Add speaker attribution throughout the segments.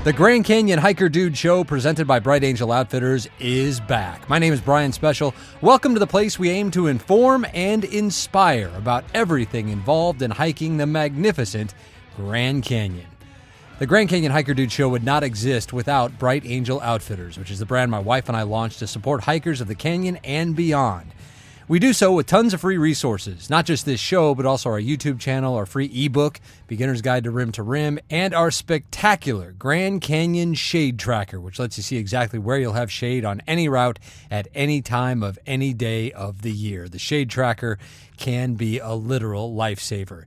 Speaker 1: The Grand Canyon Hiker Dude Show, presented by Bright Angel Outfitters, is back. My name is Brian Special. Welcome to the place we aim to inform and inspire about everything involved in hiking the magnificent Grand Canyon. The Grand Canyon Hiker Dude Show would not exist without Bright Angel Outfitters, which is the brand my wife and I launched to support hikers of the canyon and beyond. We do so with tons of free resources, not just this show, but also our YouTube channel, our free ebook, Beginner's Guide to Rim2Rim, and our spectacular Grand Canyon Shade Tracker, which lets you see exactly where you'll have shade on any route at any time of any day of the year. The Shade Tracker can be a literal lifesaver.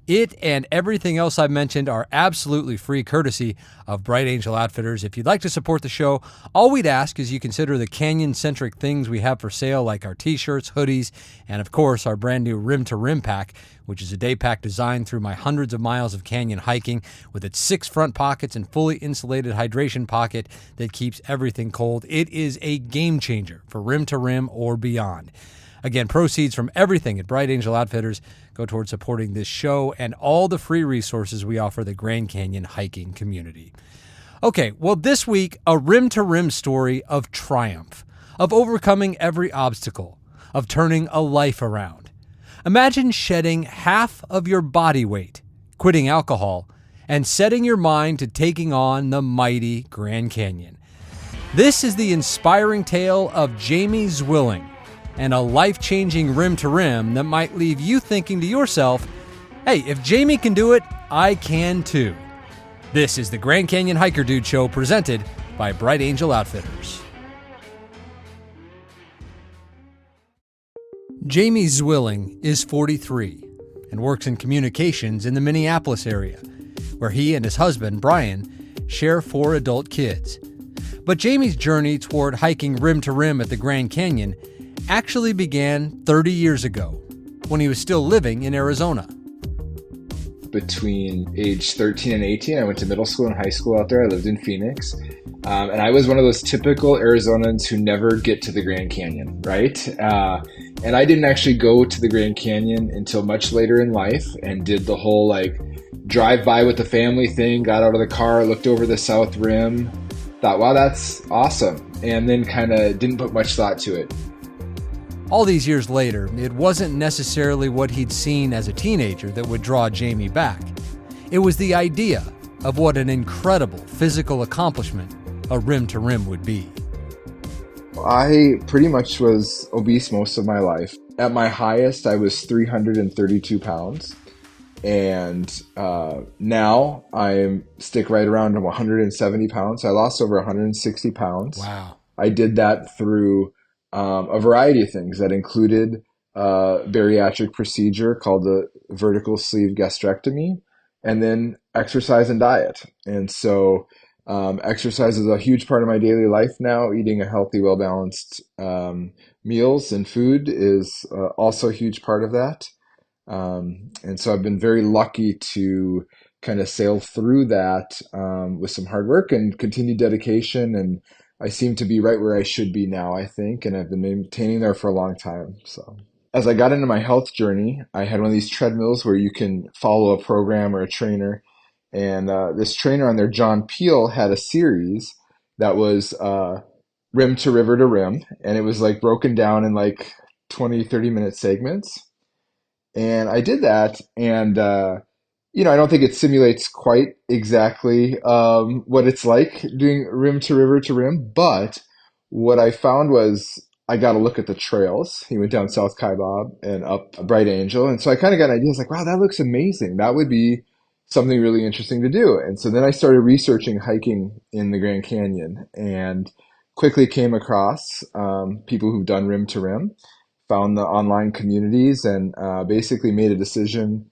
Speaker 1: It and everything else I've mentioned are absolutely free, courtesy of Bright Angel Outfitters. If you'd like to support the show, all we'd ask is you consider the canyon-centric things we have for sale, like our t-shirts, hoodies, and of course our brand new Rim2Rim pack, which is a day pack designed through my hundreds of miles of canyon hiking with its 6 front pockets and fully insulated hydration pocket that keeps everything cold. It is a game changer for Rim2Rim or beyond. Again, proceeds from everything at Bright Angel Outfitters go towards supporting this show and all the free resources we offer the Grand Canyon hiking community. Okay, well, this week, a Rim2Rim story of triumph, of overcoming every obstacle, of turning a life around. Imagine shedding half of your body weight, quitting alcohol, and setting your mind to taking on the mighty Grand Canyon. This is the inspiring tale of Jamie Zwilling, and a life-changing Rim2Rim that might leave you thinking to yourself, hey, if Jamie can do it, I can too. This is the Grand Canyon Hiker Dude Show, presented by Bright Angel Outfitters. Jamie Zwilling is 43 and works in communications in the Minneapolis area, where he and his husband, Brian, share 4 adult kids. But Jamie's journey toward hiking Rim2Rim at the Grand Canyon actually began 30 years ago, when he was still living in Arizona.
Speaker 2: Between age 13 and 18, I went to middle school and high school out there. I lived in Phoenix. And I was one of those typical Arizonans who never get to the Grand Canyon, right? And I didn't actually go to the Grand Canyon until much later in life, and did the whole drive by with the family thing, got out of the car, looked over the South Rim, thought, wow, that's awesome. And then kind of didn't put much thought to it.
Speaker 1: All these years later, it wasn't necessarily what he'd seen as a teenager that would draw Jamie back. It was the idea of what an incredible physical accomplishment a Rim2Rim would be.
Speaker 2: I pretty much was obese most of my life. At my highest, I was 332 pounds. And now I stick right around 170 pounds. I lost over 160 pounds.
Speaker 1: Wow.
Speaker 2: I did that through a variety of things that included a bariatric procedure called the vertical sleeve gastrectomy, and then exercise and diet. And so exercise is a huge part of my daily life now. Eating a healthy, well-balanced meals and food is also a huge part of that. And so I've been very lucky to kind of sail through that with some hard work and continued dedication, and I seem to be right where I should be now, I think, and I've been maintaining there for a long time. So as I got into my health journey, I had one of these treadmills where you can follow a program or a trainer. And this trainer on there, John Peel, had a series that was rim to river to rim. And it was broken down in 20, 30-minute segments. And I did that, and I don't think it simulates quite exactly what it's like doing rim to river to rim, but what I found was I got to look at the trails. He went down South Kaibab and up Bright Angel, and so I kind of got an idea. I was like, wow, that looks amazing. That would be something really interesting to do. And so then I started researching hiking in the Grand Canyon, and quickly came across people who've done rim to rim, found the online communities, and basically made a decision.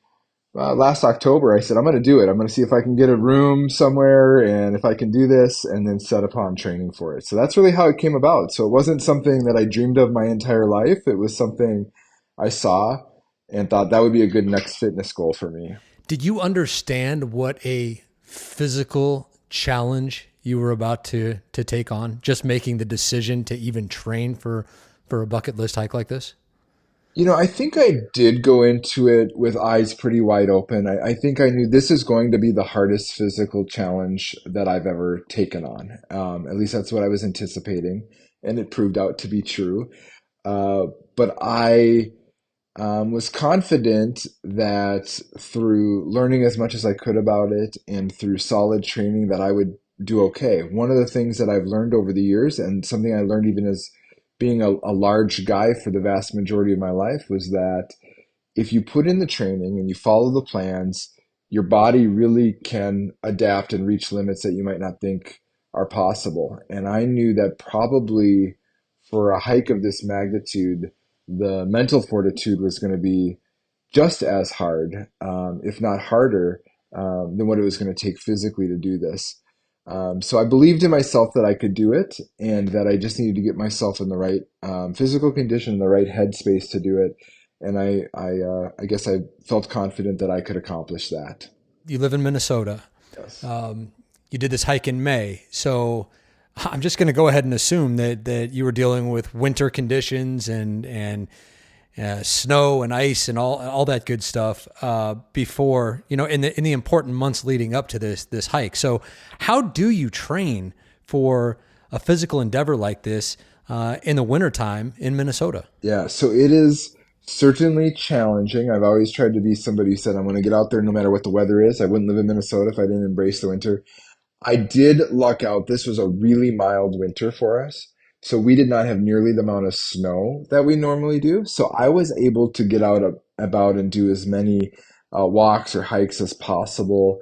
Speaker 2: Last October, I said, I'm going to do it. I'm going to see if I can get a room somewhere, and if I can do this, and then set upon training for it. So that's really how it came about. So it wasn't something that I dreamed of my entire life. It was something I saw and thought that would be a good next fitness goal for me.
Speaker 1: Did you understand what a physical challenge you were about to take on, just making the decision to even train for a bucket list hike like this?
Speaker 2: I think I did go into it with eyes pretty wide open. I think I knew this is going to be the hardest physical challenge that I've ever taken on. At least that's what I was anticipating, and it proved out to be true. Uh, but I was confident that through learning as much as I could about it and through solid training that I would do okay. One of the things that I've learned over the years, and something I learned even as being a large guy for the vast majority of my life, was that if you put in the training and you follow the plans, your body really can adapt and reach limits that you might not think are possible. And I knew that probably for a hike of this magnitude, the mental fortitude was going to be just as hard, if not harder, than what it was going to take physically to do this. So I believed in myself that I could do it, and that I just needed to get myself in the right physical condition, the right headspace to do it. And I guess I felt confident that I could accomplish that.
Speaker 1: You live in Minnesota.
Speaker 2: Yes.
Speaker 1: You did this hike in May. So I'm just going to go ahead and assume that you were dealing with winter conditions and snow and ice and all that good stuff before, in the important months leading up to this hike. So how do you train for a physical endeavor like this in the wintertime in Minnesota?
Speaker 2: Yeah, so it is certainly challenging. I've always tried to be somebody who said I'm going to get out there no matter what the weather is. I wouldn't live in Minnesota if I didn't embrace the winter. I did luck out. This was a really mild winter for us. So we did not have nearly the amount of snow that we normally do. So I was able to get out about and do as many walks or hikes as possible.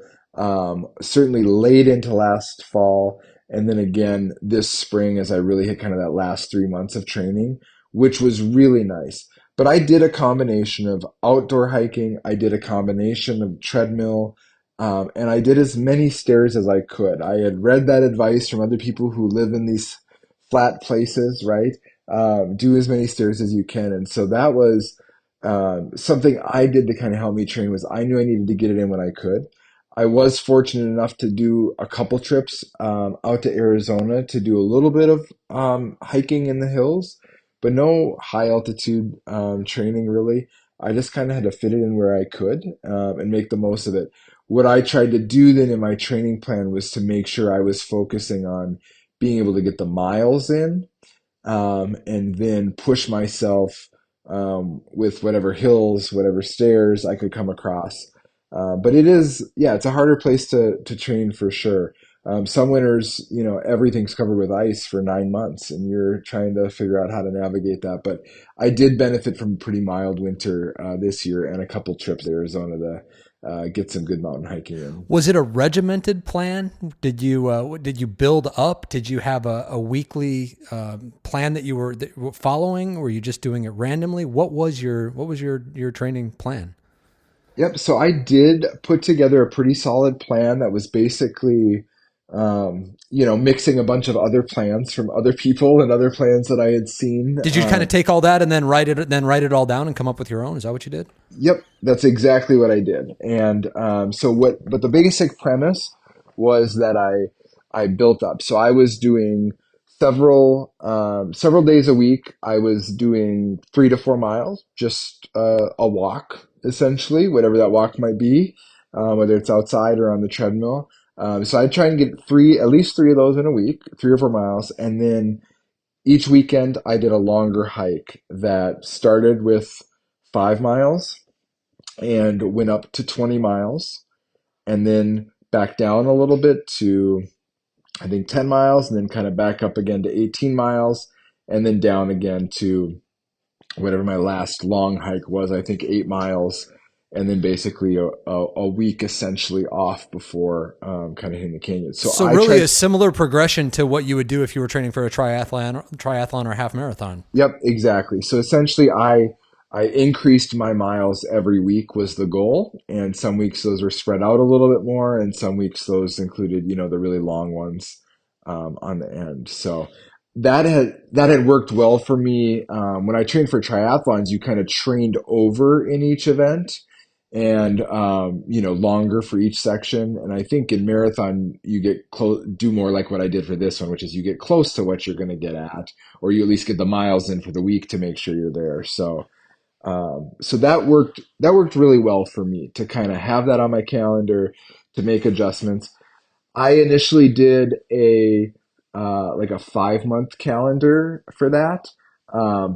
Speaker 2: Certainly late into last fall. And then again this spring as I really hit kind of that last 3 months of training, which was really nice. But I did a combination of outdoor hiking. I did a combination of treadmill, and I did as many stairs as I could. I had read that advice from other people who live in these flat places, right? Do as many stairs as you can. And so that was something I did to kind of help me train was I knew I needed to get it in when I could. I was fortunate enough to do a couple trips out to Arizona to do a little bit of hiking in the hills, but no high altitude training really. I just kind of had to fit it in where I could and make the most of it. What I tried to do then in my training plan was to make sure I was focusing on being able to get the miles in, and then push myself with whatever hills, whatever stairs I could come across. But it is, yeah, it's a harder place to train for sure. Some winters, everything's covered with ice for 9 months, and you're trying to figure out how to navigate that. But I did benefit from a pretty mild winter this year and a couple trips to Arizona to get some good mountain hiking in.
Speaker 1: Was it a regimented plan? Did you build up? Did you have a weekly plan that you were following? Or were you just doing it randomly? What was your training plan?
Speaker 2: Yep. So I did put together a pretty solid plan that was basically, mixing a bunch of other plans from other people and other plans that I had seen.
Speaker 1: Did you kind of take all that and then write it all down and come up with your own? Is that what you did?
Speaker 2: Yep, that's exactly what I did. And but the basic premise was that I built up. So I was doing several days a week. I was doing 3 to 4 miles, just a walk, essentially, whatever that walk might be, whether it's outside or on the treadmill. So I try and get at least three of those in a week, 3 or 4 miles, and then each weekend I did a longer hike that started with 5 miles and went up to 20 miles and then back down a little bit to, I think, 10 miles, and then kind of back up again to 18 miles and then down again to whatever my last long hike was, I think 8 miles, and then basically a week essentially off before kind of hitting the canyon. So
Speaker 1: So
Speaker 2: I
Speaker 1: really
Speaker 2: tried.
Speaker 1: a similar progression to what you would do if you were training for a triathlon or half marathon.
Speaker 2: Yep, exactly. So essentially, I increased my miles every week was the goal, and some weeks those were spread out a little bit more, and some weeks those included, the really long ones on the end. So that had worked well for me. When I trained for triathlons, you kind of trained over in each event, and longer for each section. And I think in marathon you get close, do more like what I did for this one, which is you get close to what you're going to get at, or you at least get the miles in for the week to make sure you're there. So So that worked really well for me to kind of have that on my calendar to make adjustments. I initially did a like a 5 month calendar for that.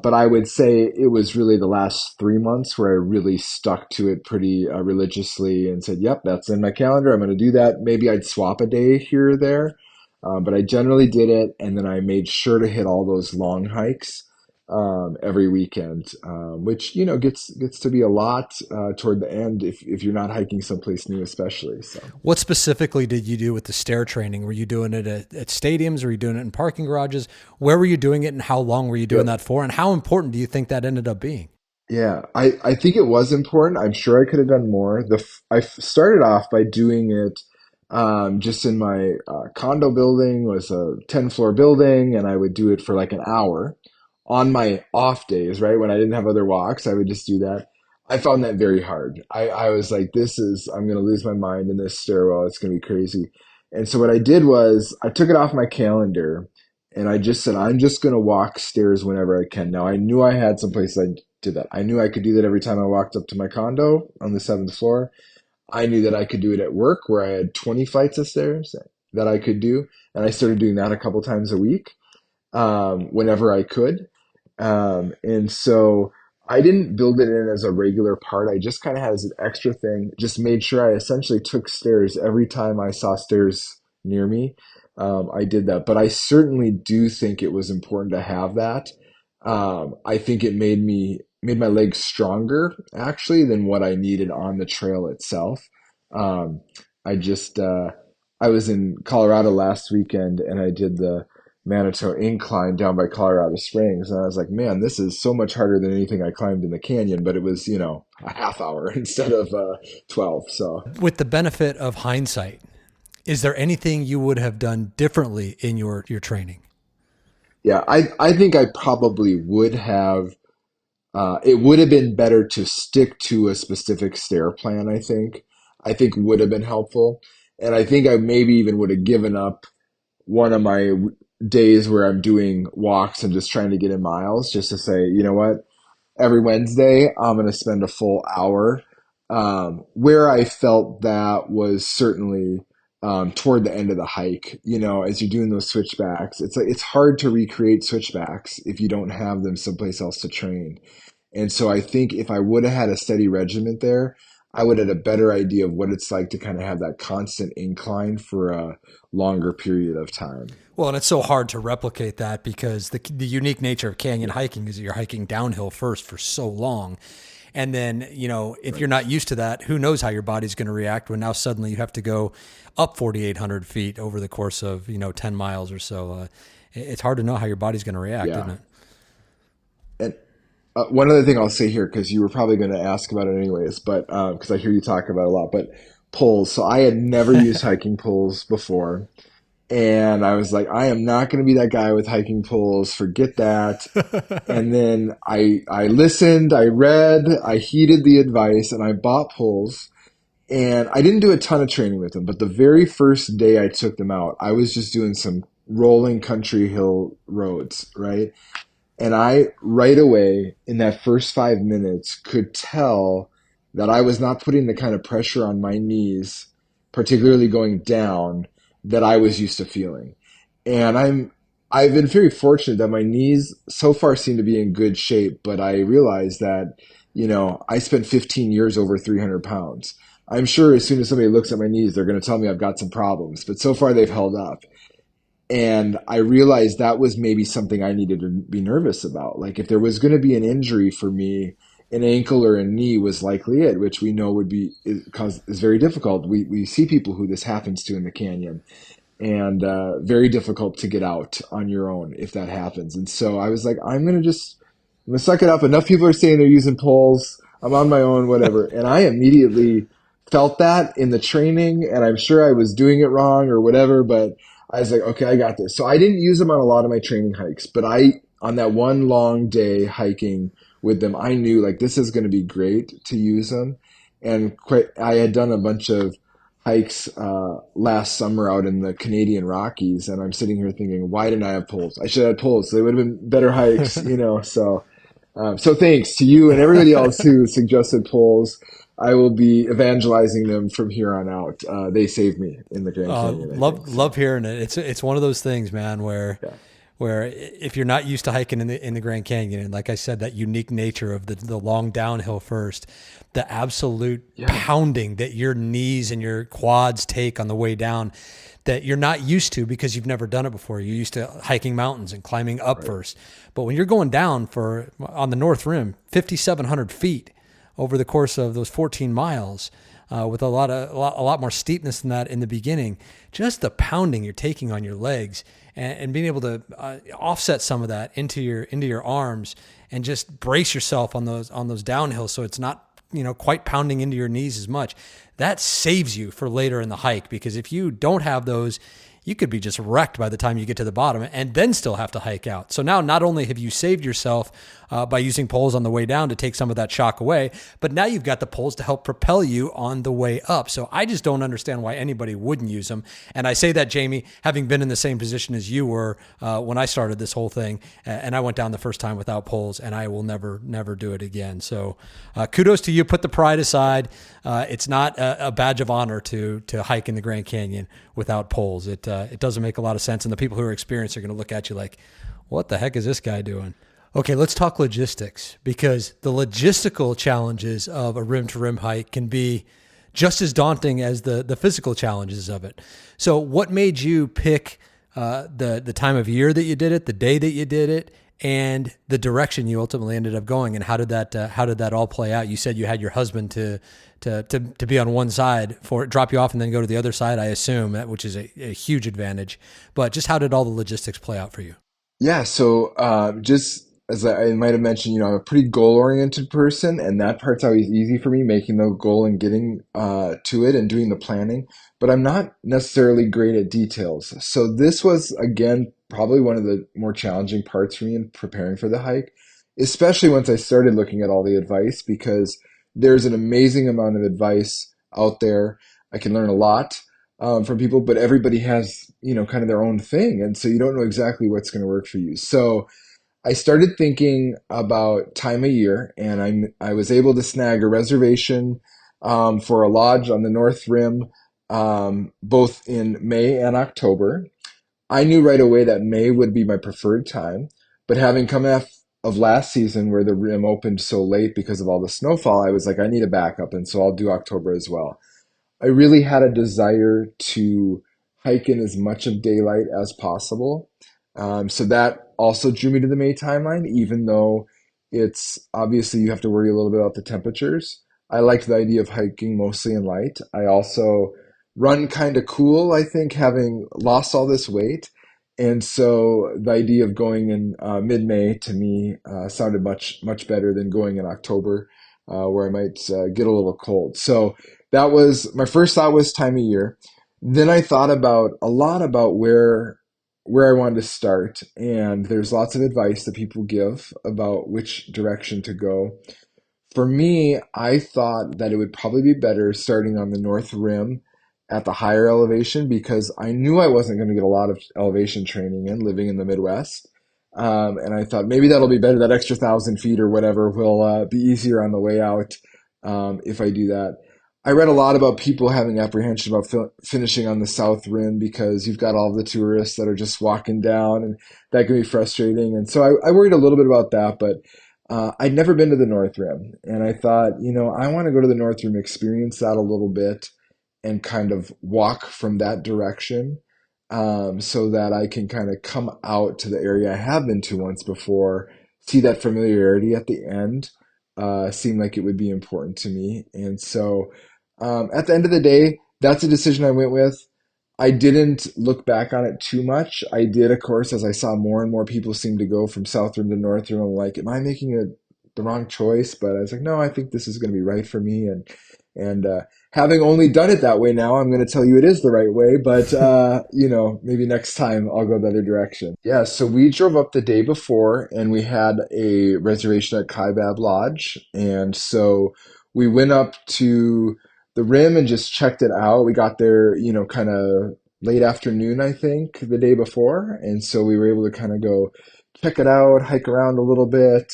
Speaker 2: But I would say it was really the last 3 months where I really stuck to it pretty religiously and said, yep, that's in my calendar. I'm going to do that. Maybe I'd swap a day here or there. But I generally did it. And then I made sure to hit all those long hikes every weekend, which, gets to be a lot toward the end if you're not hiking someplace new, especially. So.
Speaker 1: What specifically did you do with the stair training? Were you doing it at stadiums? Were you doing it in parking garages? Where were you doing it and how long were you doing
Speaker 2: Yep.
Speaker 1: that for? And how important do you think that ended up being?
Speaker 2: Yeah, I think it was important. I'm sure I could have done more. I started off by doing it just in my condo building. It was a 10-floor building, and I would do it for like an hour on my off days, right? When I didn't have other walks, I would just do that. I found that very hard. I was like, I'm going to lose my mind in this stairwell. It's going to be crazy. And so what I did was I took it off my calendar and I just said, I'm just going to walk stairs whenever I can. Now, I knew I had some places I did that. I knew I could do that every time I walked up to my condo on the seventh floor. I knew that I could do it at work where I had 20 flights of stairs that I could do. And I started doing that a couple times a week whenever I could. And so I didn't build it in as a regular part. I just kind of had as an extra thing, just made sure I essentially took stairs every time I saw stairs near me. I did that, but I certainly do think it was important to have that. I think it made my legs stronger actually than what I needed on the trail itself. Um, I just, I was in Colorado last weekend and I did the Manitou incline down by Colorado Springs. And I was like, man, this is so much harder than anything I climbed in the canyon, but it was, a half hour instead of 12. So,
Speaker 1: With the benefit of hindsight, is there anything you would have done differently in your training?
Speaker 2: yeah, I think I probably would have, it would have been better to stick to a specific stair plan, I think would have been helpful. And I think I maybe even would have given up one of my days where I'm doing walks and just trying to get in miles just to say, you know what, every Wednesday, I'm going to spend a full hour. Where I felt that was certainly toward the end of the hike. As you're doing those switchbacks, it's like it's hard to recreate switchbacks if you don't have them someplace else to train. And so I think if I would have had a steady regiment there, I would have had a better idea of what it's like to kind of have that constant incline for a longer period of time.
Speaker 1: Well, and it's so hard to replicate that because the unique nature of canyon hiking is that you're hiking downhill first for so long. And then, if you're
Speaker 2: Right.
Speaker 1: not used to that, who knows how your body's going to react when now suddenly you have to go up 4,800 feet over the course of, 10 miles or so. It's hard to know how your body's going to react, isn't
Speaker 2: Yeah.
Speaker 1: it?
Speaker 2: And one other thing I'll say here, because you were probably going to ask about it anyways, but because I hear you talk about it a lot, but poles. So I had never used hiking poles before. And I was like, I am not going to be that guy with hiking poles. Forget that. And then I listened, I read, I heeded the advice, and I bought poles. And I didn't do a ton of training with them, but the very first day I took them out, I was just doing some rolling country hill roads, right? And I, right away, in that first 5 minutes, could tell that I was not putting the kind of pressure on my knees, particularly going down, that I was used to feeling. And I've been very fortunate that my knees so far seem to be in good shape, but I realize that, I spent 15 years over 300 pounds. I'm sure as soon as somebody looks at my knees, they're going to tell me I've got some problems, but so far they've held up. And I realized that was maybe something I needed to be nervous about. Like if there was going to be an injury for me, an ankle or a knee was likely it, which we know is very difficult. We see people who this happens to in the canyon, and very difficult to get out on your own if that happens. And so I was like, I'm gonna suck it up. Enough people are saying they're using poles. I'm on my own, whatever. And I immediately felt that in the training, and I'm sure I was doing it wrong or whatever, but I was like, okay, I got this. So I didn't use them on a lot of my training hikes, but on that one long day hiking with them, I knew like this is going to be great to use them. And I had done a bunch of hikes last summer out in the Canadian Rockies, and I'm sitting here thinking, why didn't I have poles? I should have had poles. They would have been better hikes. So So thanks to you and everybody else who suggested polls. I will be evangelizing them from here on out. They saved me in the Grand Canyon, I think.
Speaker 1: Love
Speaker 2: So
Speaker 1: hearing it. It's one of those things, man,
Speaker 2: yeah,
Speaker 1: where if you're not used to hiking in the Grand Canyon, and like I said, that unique nature of the long downhill first, the absolute
Speaker 2: yeah,
Speaker 1: pounding that your knees and your quads take on the way down, that you're not used to because you've never done it before. You're used to hiking mountains and climbing up
Speaker 2: right,
Speaker 1: first, but when you're going down on the North Rim, 5,700 feet over the course of those 14 miles, with a lot more steepness than that in the beginning. Just the pounding you're taking on your legs, and being able to offset some of that into your arms, and just brace yourself on those downhills so it's not quite pounding into your knees as much. That saves you for later in the hike, because if you don't have those, you could be just wrecked by the time you get to the bottom and then still have to hike out. So now not only have you saved yourself by using poles on the way down to take some of that shock away, but now you've got the poles to help propel you on the way up. So I just don't understand why anybody wouldn't use them. And I say that, Jamie, having been in the same position as you were when I started this whole thing, and I went down the first time without poles, and I will never do it again. So kudos to you. Put the pride aside. It's not a badge of honor to hike in the Grand Canyon without poles. It doesn't make a lot of sense, and the people who are experienced are going to look at you like, what the heck is this guy doing? Okay, let's talk logistics, because the logistical challenges of a rim to rim hike can be just as daunting as the physical challenges of it. So what made you pick the time of year that you did it, the day that you did it, and the direction you ultimately ended up going, and how did that all play out? You said you had your husband to be on one side for it, drop you off and then go to the other side, I assume, which is a huge advantage. But just how did all the logistics play out for you?
Speaker 2: yeah. So just as I might have mentioned, I'm a pretty goal-oriented person, and that part's always easy for me, making the goal and getting to it and doing the planning. But I'm not necessarily great at details. So this was, again, probably one of the more challenging parts for me in preparing for the hike, especially once I started looking at all the advice, because there's an amazing amount of advice out there. I can learn a lot from people, but everybody has, kind of their own thing. And so you don't know exactly what's going to work for you. So I started thinking about time of year, and I was able to snag a reservation for a lodge on the North Rim, both in May and October. I knew right away that May would be my preferred time, but having come off of last season where the rim opened so late because of all the snowfall, I was like, I need a backup, and so I'll do October as well. I really had a desire to hike in as much of daylight as possible. So that also drew me to the May timeline, even though it's obviously you have to worry a little bit about the temperatures. I liked the idea of hiking mostly in light. I also run kind of cool, I think, having lost all this weight. And so the idea of going in mid-May to me sounded much better than going in October, where I might get a little cold. So that was my first thought was time of year. Then I thought about a lot about where I wanted to start, and there's lots of advice that people give about which direction to go. For me, I thought that it would probably be better starting on the North Rim at the higher elevation, because I knew I wasn't going to get a lot of elevation training in living in the Midwest. And I thought maybe that'll be better. That extra 1,000 feet or whatever will be easier on the way out if I do that. I read a lot about people having apprehension about finishing on the South Rim because you've got all the tourists that are just walking down, and that can be frustrating. And so I worried a little bit about that, but I'd never been to the North Rim, and I thought, I want to go to the North Rim, experience that a little bit, and kind of walk from that direction, so that I can kind of come out to the area I have been to once before, see that familiarity at the end, seemed like it would be important to me. And so at the end of the day, that's a decision I went with. I didn't look back on it too much. I did, of course, as I saw more and more people seem to go from South Rim to North Rim. I'm like, am I making the wrong choice? But I was like, no, I think this is going to be right for me. And having only done it that way now, I'm going to tell you it is the right way. But maybe next time I'll go the other direction. Yeah. So we drove up the day before, and we had a reservation at Kaibab Lodge, and so we went up to the rim and just checked it out. We got there, kind of late afternoon, I think, the day before. And so we were able to kind of go check it out, hike around a little bit,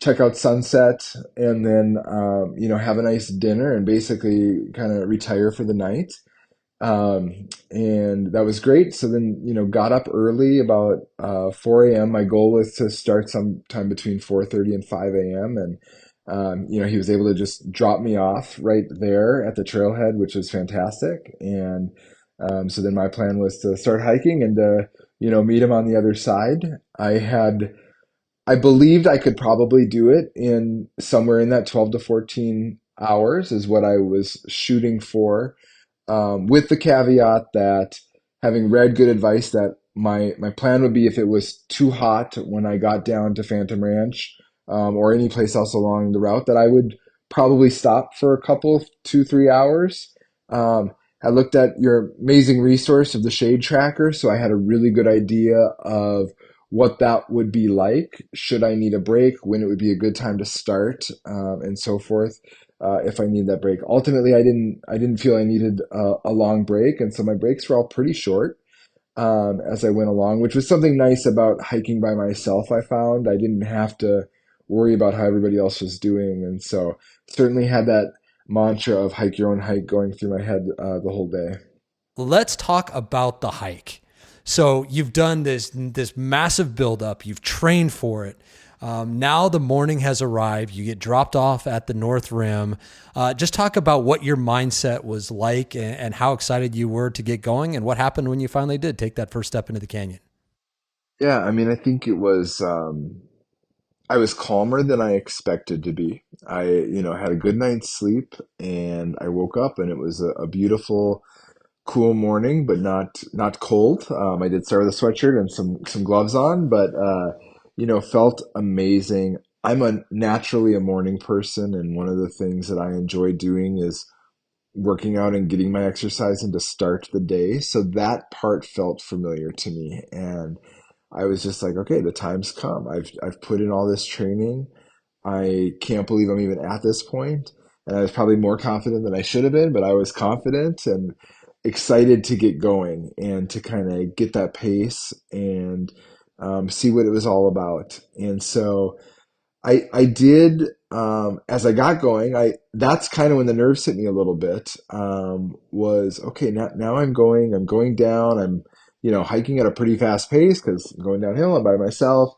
Speaker 2: check out sunset, and then have a nice dinner and basically kind of retire for the night. And that was great. So then, got up early about 4 a.m. My goal was to start sometime between 4:30 and 5 a.m. And he was able to just drop me off right there at the trailhead, which was fantastic. And so then my plan was to start hiking and to, meet him on the other side. I believed I could probably do it in somewhere in that 12 to 14 hours is what I was shooting for, with the caveat that having read good advice that my plan would be if it was too hot when I got down to Phantom Ranch, or any place else along the route, that I would probably stop for a couple, 2, 3 hours. Um, I looked at your amazing resource of the shade tracker, so I had a really good idea of what that would be like. Should I need a break? When it would be a good time to start, and so forth, if I need that break. Ultimately, I didn't feel I needed a long break, and so my breaks were all pretty short, as I went along, which was something nice about hiking by myself. I found I didn't have to worry about how everybody else was doing, and so certainly had that mantra of hike your own hike going through my head the whole day.
Speaker 1: Let's talk about the hike. So you've done this massive buildup. You've trained for it. Now the morning has arrived. You get dropped off at the North Rim. Just talk about what your mindset was like, and how excited you were to get going, and what happened when you finally did take that first step into the canyon.
Speaker 2: Yeah, I mean, I think it was. I was calmer than I expected to be. I, had a good night's sleep, and I woke up, and it was a beautiful, cool morning, but not cold. I did start with a sweatshirt and some gloves on, but felt amazing. I'm naturally a morning person, and one of the things that I enjoy doing is working out and getting my exercise in to start the day. So that part felt familiar to me, and I was just like, okay, the time's come. I've put in all this training. I can't believe I'm even at this point. And I was probably more confident than I should have been, but I was confident and excited to get going and to kind of get that pace and see what it was all about. And so I did, as I got going. I That's kind of when the nerves hit me a little bit. Was okay, now I'm going down. I'm hiking at a pretty fast pace because I'm going downhill. I'm by myself,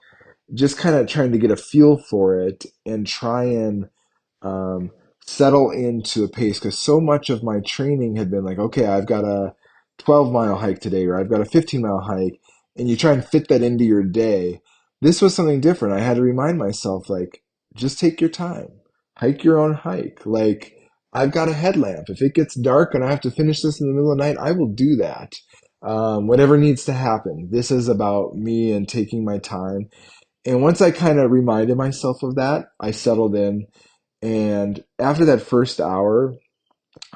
Speaker 2: just kind of trying to get a feel for it and try and um, settle into a pace, because so much of my training had been like, okay, I've got a 12-mile hike today, or I've got a 15-mile hike, and you try and fit that into your day. This was something different. I had to remind myself, like, just take your time, hike your own hike. Like, I've got a headlamp. If it gets dark and I have to finish this in the middle of the night, I will do that. Whatever needs to happen. This is about me and taking my time. And once I kind of reminded myself of that, I settled in. And after that first hour,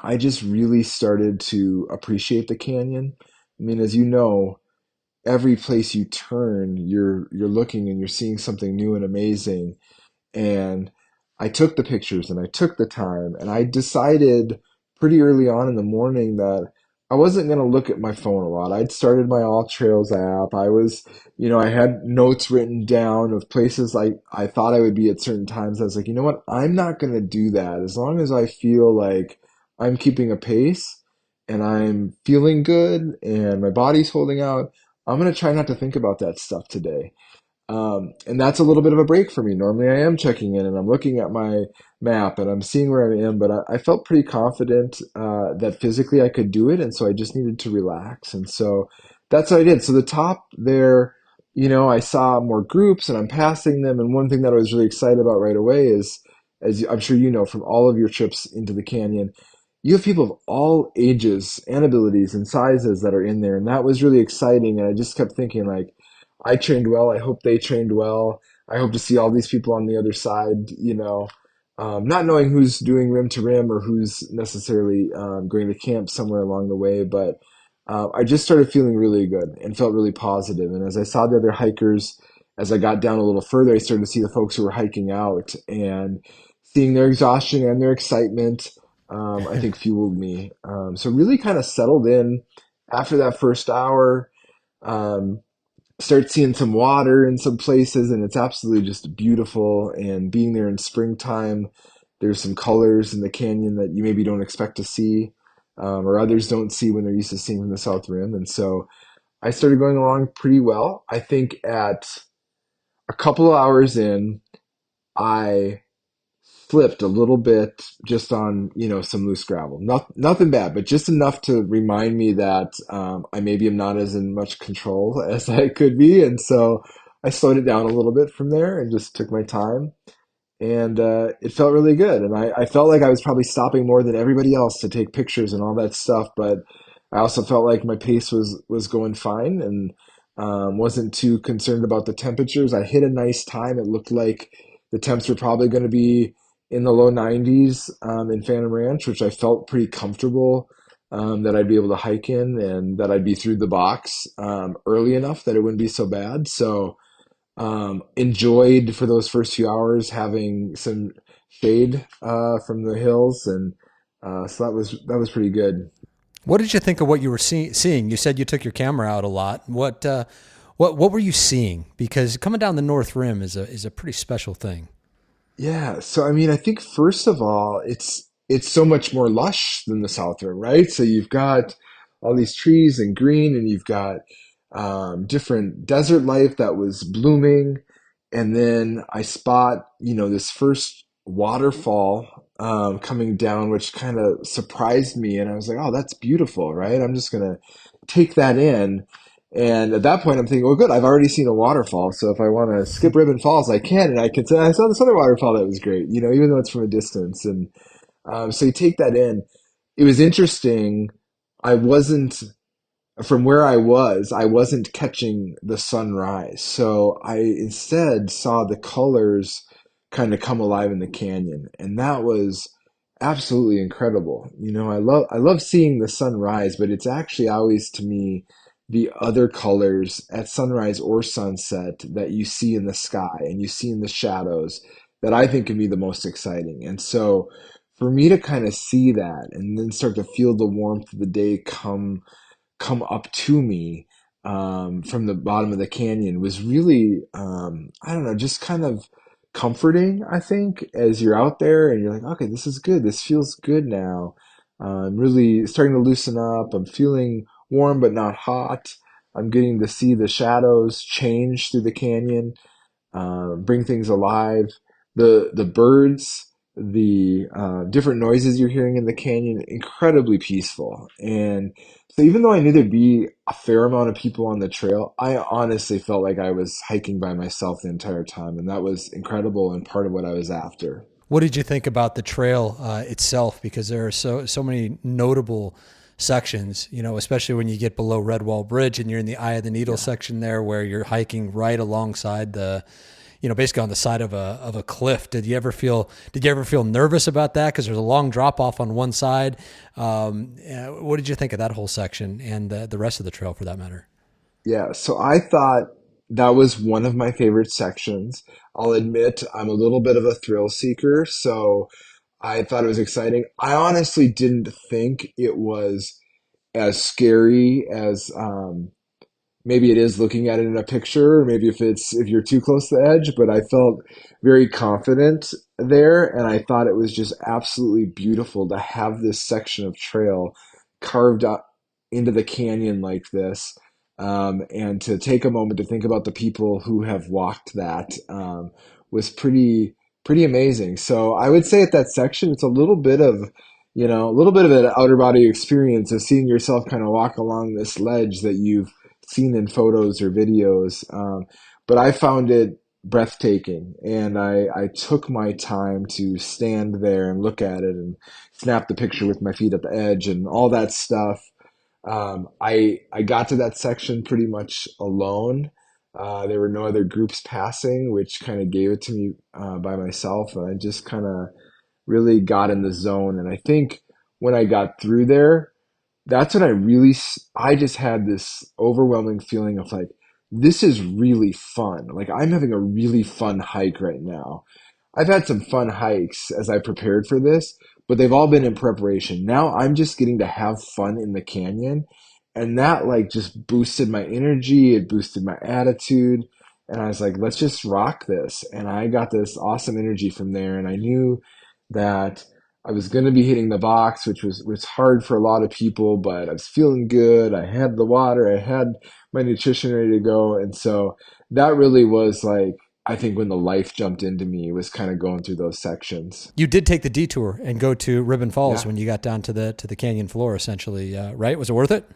Speaker 2: I just really started to appreciate the canyon. I mean, as you know, every place you turn, you're looking and you're seeing something new and amazing. And I took the pictures and I took the time, and I decided pretty early on in the morning that I wasn't going to look at my phone a lot. I'd started my All Trails app. I had notes written down of places I thought I would be at certain times. I was like, you know what? I'm not going to do that. As long as I feel like I'm keeping a pace and I'm feeling good and my body's holding out, I'm going to try not to think about that stuff today. And that's a little bit of a break for me. Normally, I am checking in and I'm looking at my map and I'm seeing where I am, but I felt pretty confident that physically I could do it. And so I just needed to relax. And so that's what I did. So the top there, I saw more groups and I'm passing them. And one thing that I was really excited about right away is, I'm sure you know from all of your trips into the canyon, you have people of all ages and abilities and sizes that are in there. And that was really exciting. And I just kept thinking, like, I trained well. I hope they trained well. I hope to see all these people on the other side, not knowing who's doing rim to rim or who's necessarily going to camp somewhere along the way. But I just started feeling really good and felt really positive. And as I saw the other hikers, as I got down a little further, I started to see the folks who were hiking out, and seeing their exhaustion and their excitement, I think fueled me. So really kind of settled in after that first hour. Um, start seeing some water in some places, and it's absolutely just beautiful. And being there in springtime, there's some colors in the canyon that you maybe don't expect to see, or others don't see when they're used to seeing from the South Rim. And so I started going along pretty well. I think at a couple of hours in, I slipped a little bit just on, some loose gravel. Nothing bad, but just enough to remind me that I maybe am not as in much control as I could be. And so I slowed it down a little bit from there and just took my time. And it felt really good. And I felt like I was probably stopping more than everybody else to take pictures and all that stuff. But I also felt like my pace was going fine, and wasn't too concerned about the temperatures. I hit a nice time. It looked like the temps were probably going to be in the low 90s in Phantom Ranch, which I felt pretty comfortable that I'd be able to hike in, and that I'd be through the box early enough that it wouldn't be so bad. So enjoyed for those first few hours having some shade from the hills, and so that was pretty good.
Speaker 1: What did you think of what you were seeing? You said you took your camera out a lot. What were you seeing? Because coming down the North Rim is a pretty special thing.
Speaker 2: Yeah, so I mean, I think first of all, it's so much more lush than the South Rim, right? So you've got all these trees and green, and you've got different desert life that was blooming, and then I spot, this first waterfall coming down, which kind of surprised me, and I was like, "Oh, that's beautiful, right? I'm just gonna take that in." And at that point, I'm thinking, well, good, I've already seen a waterfall. So if I want to skip Ribbon Falls, I can. And I can say, I saw this other waterfall that was great, even though it's from a distance. And so you take that in. It was interesting. I wasn't, from where I wasn't catching the sunrise. So I instead saw the colors kind of come alive in the canyon. And that was absolutely incredible. I love seeing the sunrise, but it's actually always to me the other colors at sunrise or sunset that you see in the sky and you see in the shadows that I think can be the most exciting. And so for me to kind of see that and then start to feel the warmth of the day come up to me from the bottom of the canyon was really, I don't know, just kind of comforting, I think, as you're out there and you're like, okay, this is good. This feels good now. I'm really starting to loosen up. I'm feeling warm but not hot. I'm getting to see the shadows change through the canyon, bring things alive. The birds, the different noises you're hearing in the canyon, incredibly peaceful. And so even though I knew there'd be a fair amount of people on the trail, I honestly felt like I was hiking by myself the entire time, and that was incredible and part of what I was after.
Speaker 1: What did you think about the trail itself? Because there are so many notable sections, especially when you get below Redwall Bridge and you're in the Eye of the Needle
Speaker 2: Yeah.
Speaker 1: section there, where you're hiking right alongside basically on the side of a cliff. Did you ever feel nervous about that? Because there's a long drop off on one side. What did you think of that whole section and the rest of the trail, for that matter?
Speaker 2: Yeah, so I thought that was one of my favorite sections. I'll admit I'm a little bit of a thrill seeker, so I thought it was exciting. I honestly didn't think it was as scary as maybe it is looking at it in a picture, or maybe if you're too close to the edge, but I felt very confident there, and I thought it was just absolutely beautiful to have this section of trail carved out into the canyon like this. And to take a moment to think about the people who have walked that was pretty amazing. So I would say at that section, it's a little bit of an outer body experience of seeing yourself kind of walk along this ledge that you've seen in photos or videos. But I found it breathtaking, and I took my time to stand there and look at it and snap the picture with my feet at the edge and all that stuff. I got to that section pretty much alone. There were no other groups passing, which kind of gave it to me by myself, and I just kind of really got in the zone. And I think when I got through there, that's when I just had this overwhelming feeling of like, this is really fun. Like I'm having a really fun hike right now. I've had some fun hikes as I prepared for this, but they've all been in preparation. Now I'm just getting to have fun in the canyon. And that like just boosted my energy. It boosted my attitude. And I was like, let's just rock this. And I got this awesome energy from there. And I knew that I was going to be hitting the box, which was hard for a lot of people, but I was feeling good. I had the water. I had my nutrition ready to go. And so that really was like, I think when the life jumped into me was kind of going through those sections.
Speaker 1: You did take the detour and go to Ribbon Falls
Speaker 2: Yeah.
Speaker 1: when you got down to the canyon floor, essentially, right? Was it worth it?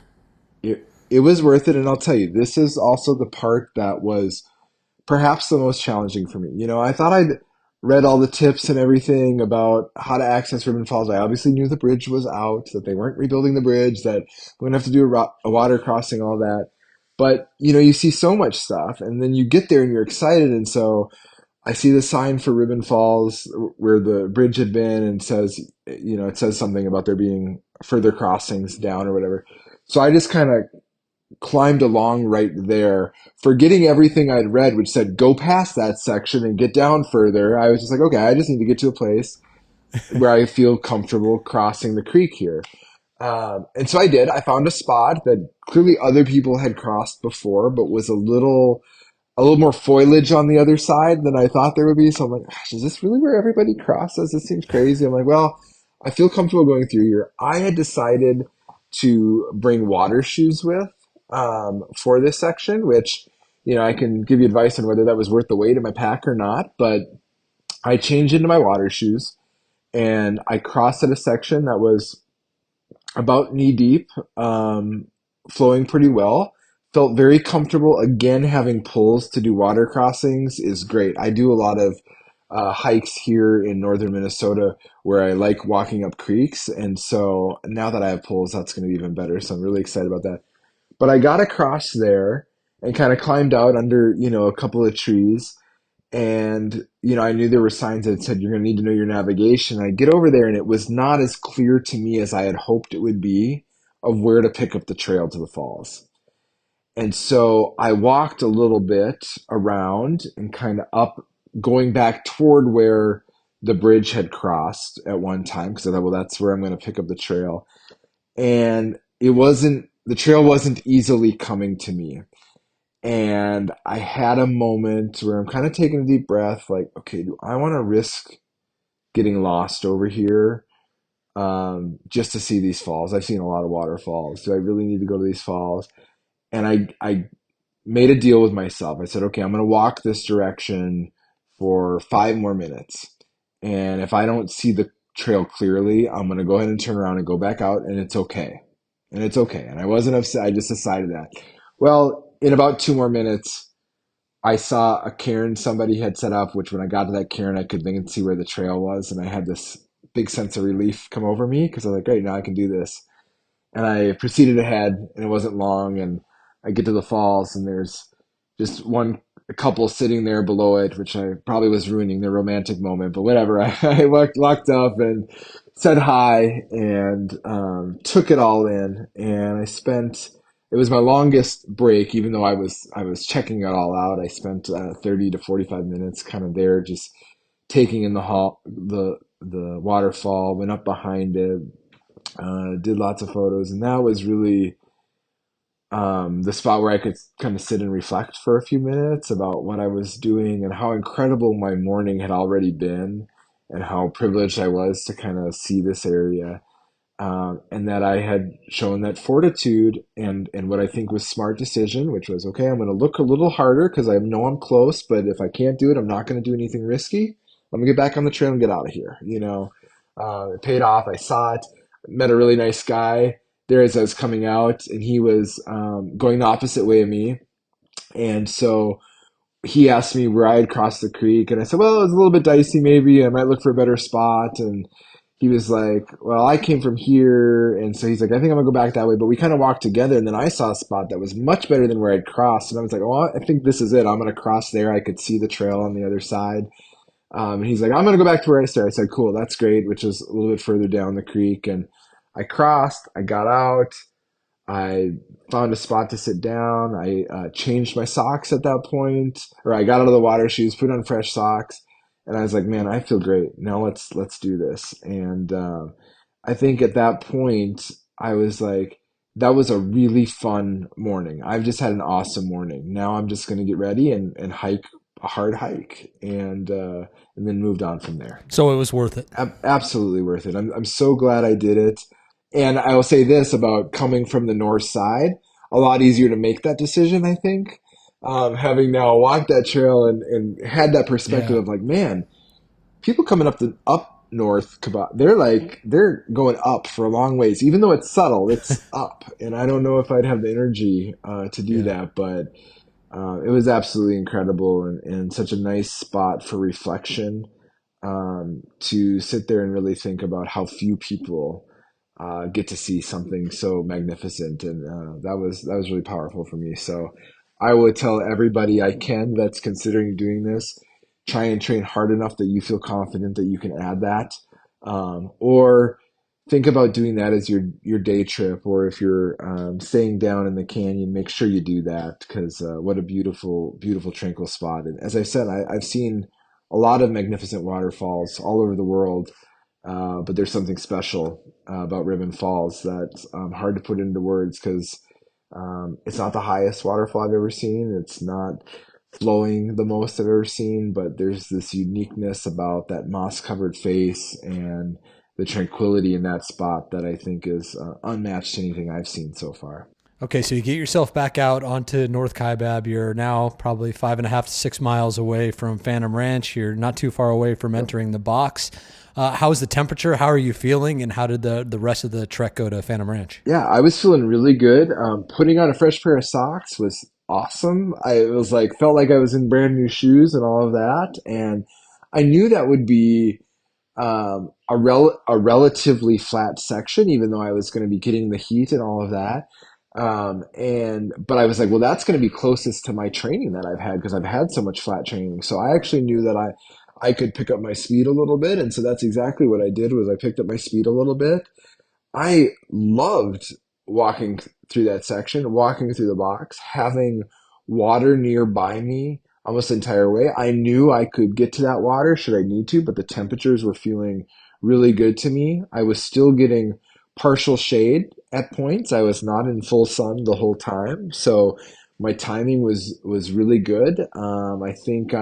Speaker 2: It was worth it. And I'll tell you, this is also the part that was perhaps the most challenging for me. I thought I'd read all the tips and everything about how to access Ribbon Falls. I obviously knew the bridge was out, that they weren't rebuilding the bridge, that we're going to have to do a water crossing, all that. But, you see so much stuff and then you get there and you're excited. And so I see the sign for Ribbon Falls where the bridge had been and says, it says something about there being further crossings down or whatever. So I just kind of climbed along right there, forgetting everything I'd read, which said go past that section and get down further. I was just like, okay, I just need to get to a place where I feel comfortable crossing the creek here. And so I did. I found a spot that clearly other people had crossed before, but was a little more foliage on the other side than I thought there would be. So I'm like, gosh, is this really where everybody crosses? This seems crazy. I'm like, well, I feel comfortable going through here. I had decided to bring water shoes with for this section, which, I can give you advice on whether that was worth the weight in my pack or not. But I changed into my water shoes and I crossed at a section that was about knee deep, flowing pretty well. Felt very comfortable. Again, having pulls to do water crossings is great. I do a lot of hikes here in northern Minnesota where I like walking up creeks. And so now that I have pulls, that's going to be even better. So I'm really excited about that. But I got across there and kind of climbed out under, a couple of trees. And, I knew there were signs that said you're going to need to know your navigation. I get over there and it was not as clear to me as I had hoped it would be of where to pick up the trail to the falls. And so I walked a little bit around and kind of up, going back toward where the bridge had crossed at one time because I thought, well, that's where I'm going to pick up the trail. And the trail wasn't easily coming to me. And I had a moment where I'm kind of taking a deep breath, like, okay, do I want to risk getting lost over here just to see these falls? I've seen a lot of waterfalls. Do I really need to go to these falls? And I made a deal with myself. I said, okay, I'm going to walk this direction for 5 more minutes. And if I don't see the trail clearly, I'm going to go ahead and turn around and go back out, and it's okay. And it's okay. And I wasn't upset. I just decided that. Well, in about 2 more minutes, I saw a cairn somebody had set up, which when I got to that cairn, I could then see where the trail was. And I had this big sense of relief come over me because I was like, great, now I can do this. And I proceeded ahead, and it wasn't long. And I get to the falls, and there's just a couple sitting there below it, which I probably was ruining their romantic moment, but whatever. I walked up and said hi and took it all in. And it was my longest break, even though I was checking it all out. I spent 30 to 45 minutes kind of there, just taking in the waterfall, went up behind it, did lots of photos, and that was really the spot where I could kind of sit and reflect for a few minutes about what I was doing and how incredible my morning had already been, and how privileged I was to kind of see this area, and that I had shown that fortitude and what I think was smart decision, which was okay. I'm going to look a little harder because I know I'm close, but if I can't do it, I'm not going to do anything risky. I'm gonna get back on the trail and get out of here. It paid off. I saw it. Met a really nice guy there as I was coming out, and he was going the opposite way of me. And so he asked me where I had crossed the creek, and I said, "Well, it was a little bit dicey. Maybe I might look for a better spot." And he was like, "Well, I came from here," and so he's like, "I think I'm gonna go back that way." But we kind of walked together, and then I saw a spot that was much better than where I'd crossed, and I was like, "Oh, I think this is it. I'm gonna cross there. I could see the trail on the other side." And he's like, I'm going to go back to where I started. I said, cool, that's great, which is a little bit further down the creek. And I crossed, I got out, I found a spot to sit down. I changed my socks at that point, or I got out of the water shoes, put on fresh socks. And I was like, man, I feel great. Now let's do this. And I think at that point, I was like, that was a really fun morning. I've just had an awesome morning. Now I'm just going to get ready and hike a hard hike and then moved on from there.
Speaker 1: So it was worth it.
Speaker 2: Absolutely worth it. I'm so glad I did it. And I will say this about coming from the north side, a lot easier to make that decision, I think. Having now walked that trail and had that perspective
Speaker 1: Yeah.
Speaker 2: of like, man, people coming up north, they're going up for a long ways, even though it's subtle, it's up. And I don't know if I'd have the energy to do
Speaker 1: Yeah.
Speaker 2: that, but it was absolutely incredible and such a nice spot for reflection to sit there and really think about how few people get to see something so magnificent, and that was really powerful for me. So I would tell everybody I can that's considering doing this, try and train hard enough that you feel confident that you can add that, or think about doing that as your day trip, or if you're staying down in the canyon, make sure you do that because what a beautiful, beautiful tranquil spot. And as I said, I've seen a lot of magnificent waterfalls all over the world, but there's something special about Ribbon Falls that's hard to put into words because it's not the highest waterfall I've ever seen. It's not flowing the most I've ever seen, but there's this uniqueness about that moss covered face and the tranquility in that spot that I think is unmatched to anything I've seen so far.
Speaker 1: Okay, so you get yourself back out onto North Kaibab. You're now probably 5.5 to 6 miles away from Phantom Ranch. You're not too far away from
Speaker 2: Yep.
Speaker 1: entering the box. How's the temperature? How are you feeling? And how did the rest of the trek go to Phantom Ranch?
Speaker 2: Yeah, I was feeling really good. Putting on a fresh pair of socks was awesome. I was like, felt like I was in brand new shoes and all of that. And I knew that would be a relatively flat section, even though I was going to be getting the heat and all of that. But I was like, well, that's going to be closest to my training that I've had because I've had so much flat training. So I actually knew that I could pick up my speed a little bit. And so that's exactly what I did was I picked up my speed a little bit. I loved walking through that section, walking through the box, having water nearby me almost the entire way. I knew I could get to that water should I need to, but the temperatures were feeling really good to me. I was still getting partial shade at points. I was not in full sun the whole time. So my timing was really good. I think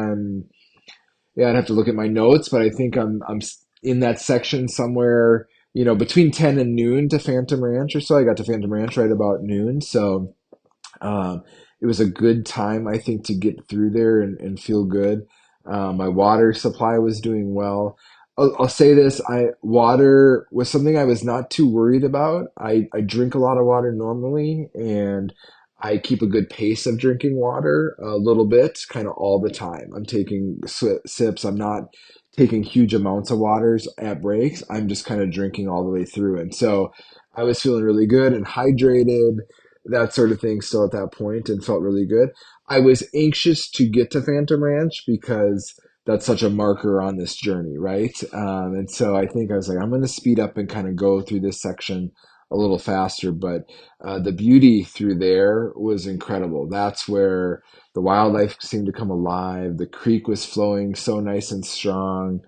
Speaker 2: yeah, I'd have to look at my notes, but I think I'm in that section somewhere, between 10 and noon to Phantom Ranch or so. I got to Phantom Ranch right about noon, so it was a good time, I think, to get through there and feel good. My water supply was doing well. I'll say this: water was something I was not too worried about. I drink a lot of water normally, and I keep a good pace of drinking water a little bit, kind of all the time. I'm taking sips. I'm not taking huge amounts of waters at breaks. I'm just kind of drinking all the way through, and so I was feeling really good and hydrated, that sort of thing still at that point, and felt really good. I was anxious to get to Phantom Ranch because that's such a marker on this journey, right? And so I think I was like, I'm going to speed up and kind of go through this section a little faster. But the beauty through there was incredible. That's where the wildlife seemed to come alive. The creek was flowing so nice and strong.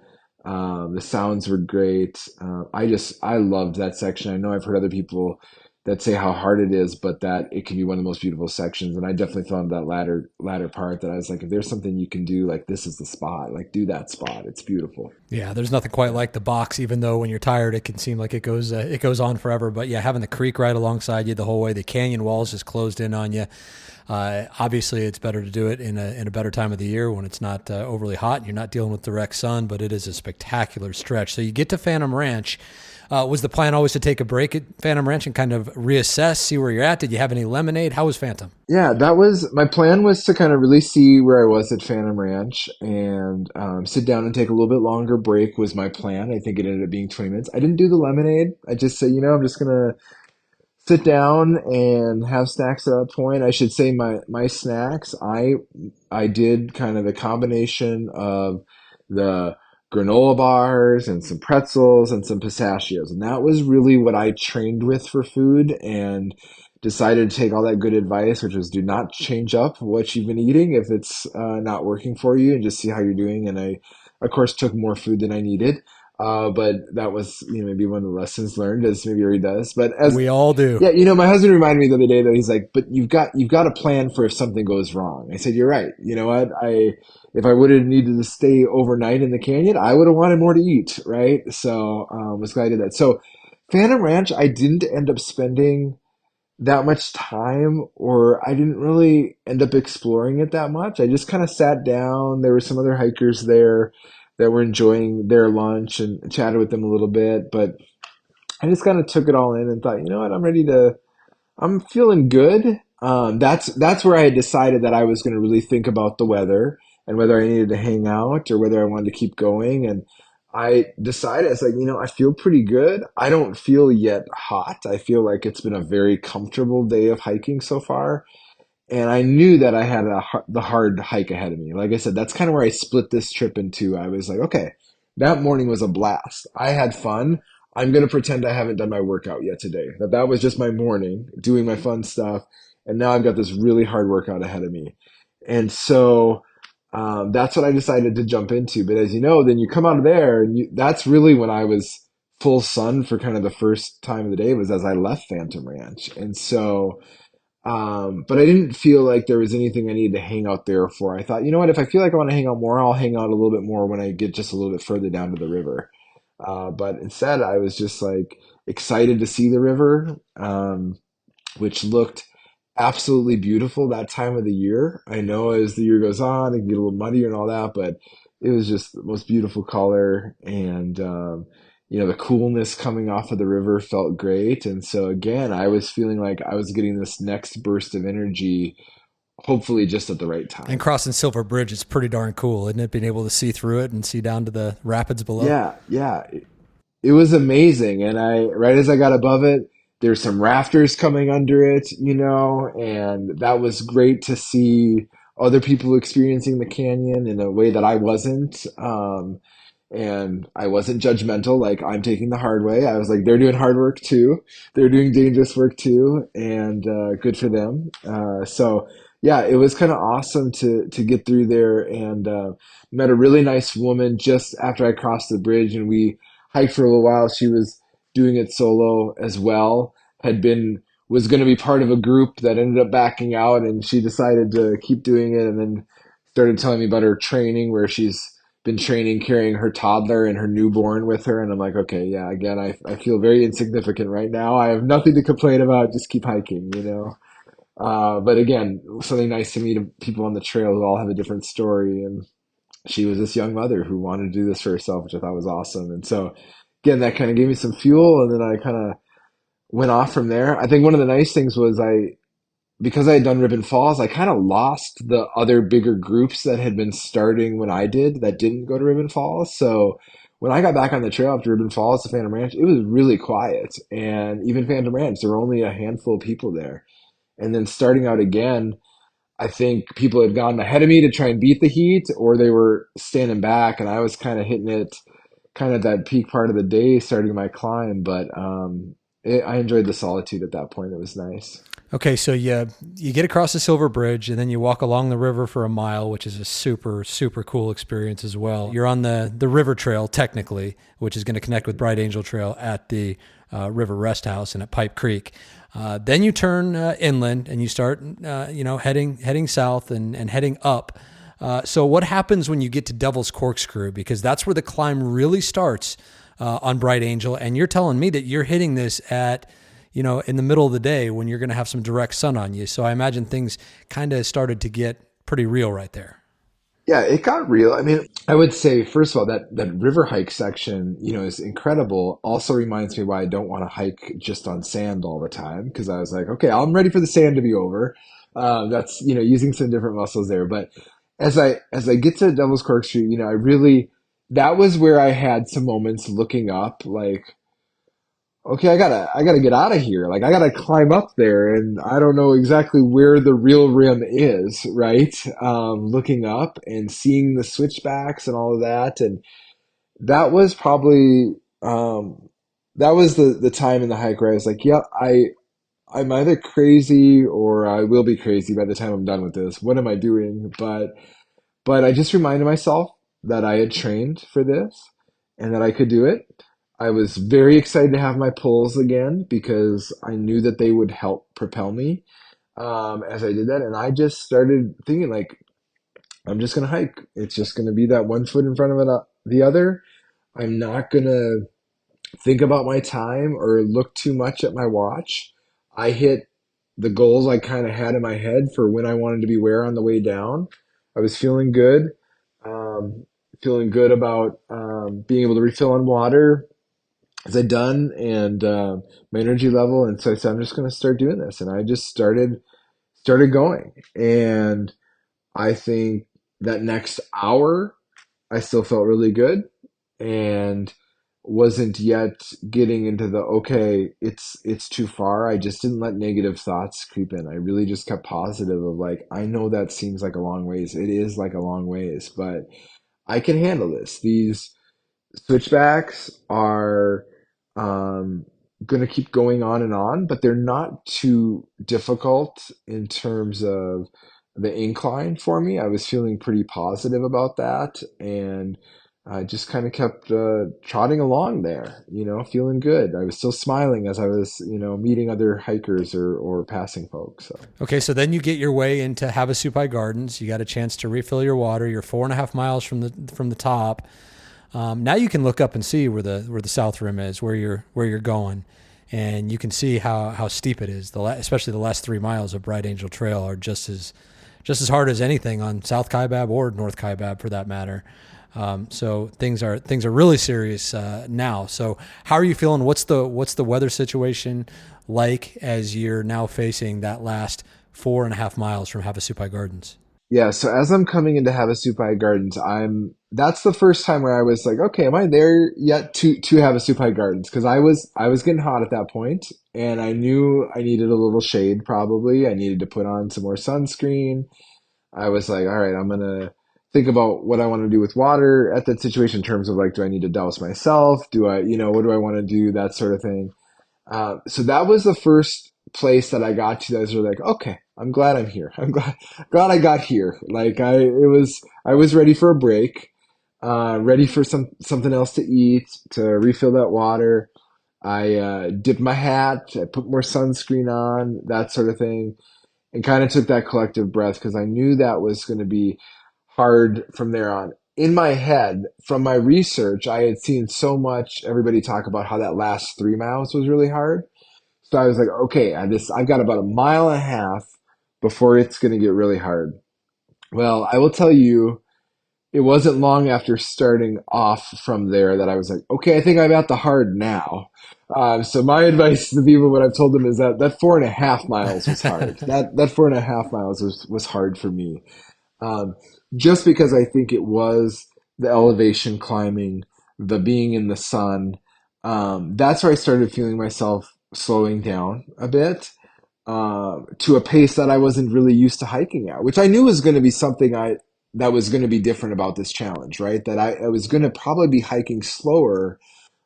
Speaker 2: The sounds were great. I loved that section. I know I've heard other people that say how hard it is, but that it can be one of the most beautiful sections. And I definitely found that latter part that I was like, if there's something you can do, like this is the spot. Like do that spot. It's beautiful.
Speaker 1: Yeah, there's nothing quite like the box. Even though when you're tired, it can seem like it goes on forever. But yeah, having the creek right alongside you the whole way, the canyon walls just closed in on you. Obviously, it's better to do it in a better time of the year when it's not overly hot and you're not dealing with direct sun. But it is a spectacular stretch. So you get to Phantom Ranch. Was the plan always to take a break at Phantom Ranch and kind of reassess, see where you're at? Did you have any lemonade? How was Phantom?
Speaker 2: Yeah, that was my plan was to kind of really see where I was at Phantom Ranch and sit down and take a little bit longer break was my plan. I think it ended up being 20 minutes. I didn't do the lemonade. I just said, I'm just gonna sit down and have snacks at that point. I should say my snacks. I did kind of a combination of the granola bars and some pretzels and some pistachios, and that was really what I trained with for food. And decided to take all that good advice, which was do not change up what you've been eating if it's not working for you, and just see how you're doing. And I, of course, took more food than I needed. But that was, maybe one of the lessons learned, as maybe he does. But as
Speaker 1: We all do.
Speaker 2: yeah, my husband reminded me the other day that he's like, but you've got a plan for if something goes wrong. I said, you're right. You know what? If I would have needed to stay overnight in the canyon, I would have wanted more to eat, right? So was glad I did that. So Phantom Ranch, I didn't end up spending that much time, or I didn't really end up exploring it that much. I just kind of sat down. There were some other hikers there that were enjoying their lunch and chatted with them a little bit, but I just kind of took it all in and thought, you know what, I'm feeling good. That's where I had decided that I was going to really think about the weather and whether I needed to hang out or whether I wanted to keep going. And I decided, it's like, I feel pretty good. I don't feel yet hot. I feel like it's been a very comfortable day of hiking so far. And I knew that I had the hard hike ahead of me. Like I said, that's kind of where I split this trip into. I was like, okay, that morning was a blast. I had fun. I'm going to pretend I haven't done my workout yet today. That was just my morning doing my fun stuff. And now I've got this really hard workout ahead of me. And so that's what I decided to jump into. But as you know, then you come out of there, and that's really when I was full sun for kind of the first time of the day, was as I left Phantom Ranch. And so but I didn't feel like there was anything I needed to hang out there for. I thought, you know what, if I feel like I want to hang out more, I'll hang out a little bit more when I get just a little bit further down to the river. But instead, I was just like excited to see the river, which looked absolutely beautiful that time of the year. I know as the year goes on, it can get a little muddier and all that, but it was just the most beautiful color. And, the coolness coming off of the river felt great. And so again, I was feeling like I was getting this next burst of energy, hopefully just at the right
Speaker 1: And
Speaker 2: time.
Speaker 1: crossing Silver Bridge is pretty darn cool, isn't it? Being able to see through it and see down to the rapids below.
Speaker 2: Yeah, yeah. It was amazing. And right as I got above it, there's some rafters coming under it, and that was great to see other people experiencing the canyon in a way that I wasn't. And I wasn't judgmental, like I'm taking the hard way. I was like, they're doing hard work too. They're doing dangerous work too, and good for them. So yeah, it was kind of awesome to get through there, and met a really nice woman just after I crossed the bridge, and we hiked for a little while. She was doing it solo as well. Was going to be part of a group that ended up backing out, and she decided to keep doing it, and then started telling me about her training, where she's been training carrying her toddler and her newborn with her. And I'm like, okay, yeah, again, I feel very insignificant right now. I have nothing to complain about. Just keep hiking. But again, something nice to meet people on the trail who all have a different story. And she was this young mother who wanted to do this for herself, which I thought was awesome. And so again, that kind of gave me some fuel. And then I kind of went off from there. I think one of the nice things was because I had done Ribbon Falls, I kind of lost the other bigger groups that had been starting when I did that didn't go to Ribbon Falls. So when I got back on the trail after Ribbon Falls to Phantom Ranch, it was really quiet. And even Phantom Ranch, there were only a handful of people there. And then starting out again, I think people had gone ahead of me to try and beat the heat, or they were standing back, and I was kind of hitting it kind of that peak part of the day, starting my climb. But I enjoyed the solitude at that point. It was nice.
Speaker 1: Okay, so you get across the Silver Bridge and then you walk along the river for a mile, which is a super super cool experience as well. You're on the river trail technically, which is going to connect with Bright Angel Trail at the River Rest House and at Pipe Creek. Then you turn inland and you start heading south and heading up. So what happens when you get to Devil's Corkscrew? Because that's where the climb really starts on Bright Angel, and you're telling me that you're hitting this at in the middle of the day when you're going to have some direct sun on you. So I imagine things kind of started to get pretty real right there.
Speaker 2: Yeah, it got real. I mean, I would say, first of all, that river hike section, is incredible. Also reminds me why I don't want to hike just on sand all the time, because I was like, okay, I'm ready for the sand to be over. That's, using some different muscles there. But as I get to Devil's Corkscrew, that was where I had some moments looking up, like, okay, I gotta get out of here. Like I gotta climb up there, and I don't know exactly where the real rim is, right? Looking up and seeing the switchbacks and all of that, and that was probably that was the time in the hike where I was like, yep, I'm either crazy or I will be crazy by the time I'm done with this. What am I doing? But I just reminded myself that I had trained for this, and that I could do it. I was very excited to have my pulls again because I knew that they would help propel me as I did that. And I just started thinking, like, I'm just going to hike. It's just going to be that one foot in front of the other. I'm not going to think about my time or look too much at my watch. I hit the goals I kind of had in my head for when I wanted to be where on the way down. I was um, feeling good about being able to refill on water as I done and my energy level. And so I said, I'm just going to start doing this. And I just started going. And I think that next hour, I still felt really good and wasn't yet getting into the okay, it's too far. I just didn't let negative thoughts creep in. I really just kept positive of like, I know that seems like a long ways. It is like a long ways, but I can handle this. These switchbacks are um, going to keep going on, but they're not too difficult in terms of the incline for me. I was feeling pretty positive about that, and I just kind of kept trotting along there, feeling good. I was still smiling as I was, meeting other hikers or passing folks. So.
Speaker 1: Okay, so then you get your way into Havasupai Gardens. You got a chance to refill your water. You're 4.5 miles from the top. Now you can look up and see where the South Rim is, where you're going, and you can see how steep it is. Especially the last 3 miles of Bright Angel Trail are just as hard as anything on South Kaibab or North Kaibab for that matter. So things are really serious now. So how are you feeling? What's the weather situation like as you're now facing that last 4.5 miles from Havasupai Gardens?
Speaker 2: Yeah, so as I'm coming into Havasupai Gardens, that's the first time where I was like, okay, am I there yet to Havasupai Gardens? Because I was getting hot at that point, and I knew I needed a little shade probably. I needed to put on some more sunscreen. I was like, all right, I'm gonna think about what I want to do with water at that situation in terms of like, do I need to douse myself? Do I, what do I want to do? That sort of thing. So that was the first place that I got to that was really like, okay, I'm glad I'm here. I'm glad I got here. Like I was ready for a break, ready for something else to eat, to refill that water. I dipped my hat, I put more sunscreen on, that sort of thing, and kind of took that collective breath because I knew that was going to be hard from there on. In my head, from my research, I had seen so much everybody talk about how that last 3 miles was really hard. So I was like, okay, I've got about a mile and a half before it's going to get really hard. Well, I will tell you, it wasn't long after starting off from there that I was like, okay, I think I'm at the hard now. So my advice to people, what I've told them is that 4.5 miles was hard. That 4.5 miles was hard for me. Um, just because I think it was the elevation climbing, the being in the sun. That's where I started feeling myself slowing down a bit to a pace that I wasn't really used to hiking at, which I knew was going to be something that was going to be different about this challenge, right? That I was going to probably be hiking slower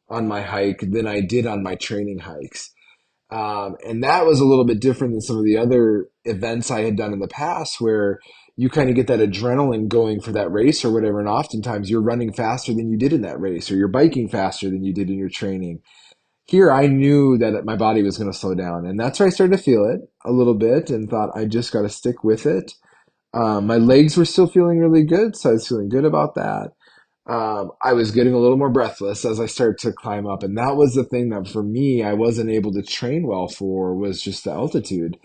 Speaker 2: on my hike than I did on my training hikes. And that was a little bit different than some of the other events I had done in the past where you kind of get that adrenaline going for that race or whatever. And oftentimes you're running faster than you did in that race or you're biking faster than you did in your training. Here, I knew that my body was going to slow down. And that's where I started to feel it a little bit and thought I just got to stick with it. My legs were still feeling really good. So I was feeling good about that. I was getting a little more breathless as I started to climb up. And that was the thing that for me, I wasn't able to train well for was just the altitude.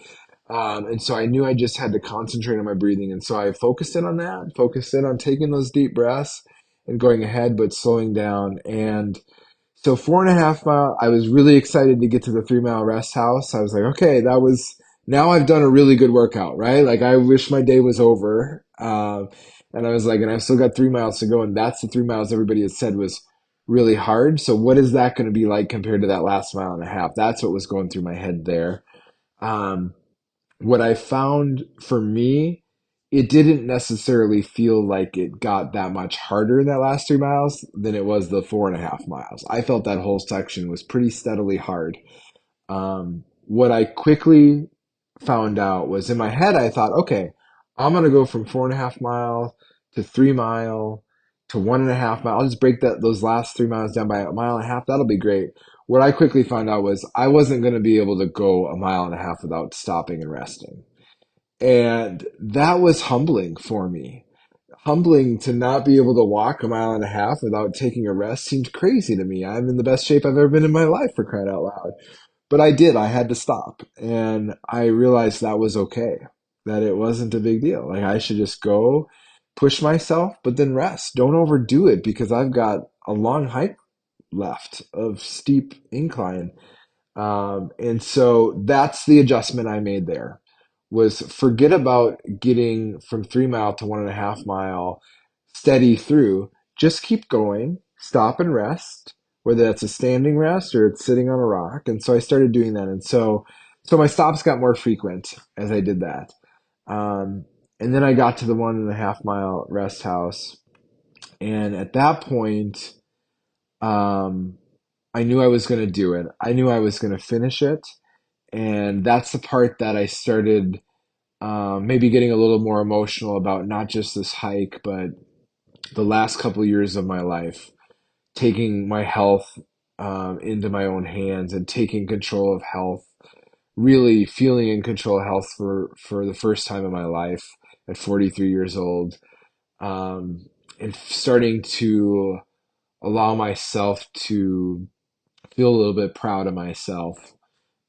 Speaker 2: And so I knew I just had to concentrate on my breathing. And so I focused in on that, focused in on taking those deep breaths and going ahead, but slowing down. And so 4.5 mile, I was really excited to get to the 3 mile rest house. I was like, okay, now I've done a really good workout, right? Like I wish my day was over. And I was like, and I've still got 3 miles to go. And that's the 3 miles everybody had said was really hard. So what is that going to be like compared to that last mile and a half? That's what was going through my head there. Um, what I found for me, it didn't necessarily feel like it got that much harder in that last 3 miles than it was the 4.5 miles. I felt that whole section was pretty steadily hard. What I quickly found out was in my head, I thought, okay, I'm going to go from 4.5 miles to 3 mile. to 1.5 miles. I'll just break those last 3 miles down by a mile and a half. That'll be great. What I quickly found out was I wasn't going to be able to go a mile and a half without stopping and resting. And that was humbling for me. Humbling to not be able to walk a mile and a half without taking a rest seemed crazy to me. I'm in the best shape I've ever been in my life, for crying out loud. But I did. I had to stop. And I realized that was okay, that it wasn't a big deal. Like I should just go push myself, but then rest. Don't overdo it because I've got a long hike left of steep incline. And so that's the adjustment I made there was forget about getting from 3 mile to 1.5 mile steady through. Just keep going, stop and rest, whether that's a standing rest or it's sitting on a rock. And so I started doing that. And so my stops got more frequent as I did that. Um, and then I got to the 1.5 mile rest house. And at that point, um, I knew I was going to do it. I knew I was going to finish it. And that's the part that I started maybe getting a little more emotional about not just this hike, but the last couple of years of my life, taking my health into my own hands and taking control of health, really feeling in control of health for the first time in my life at 43 years old, and starting to allow myself to feel a little bit proud of myself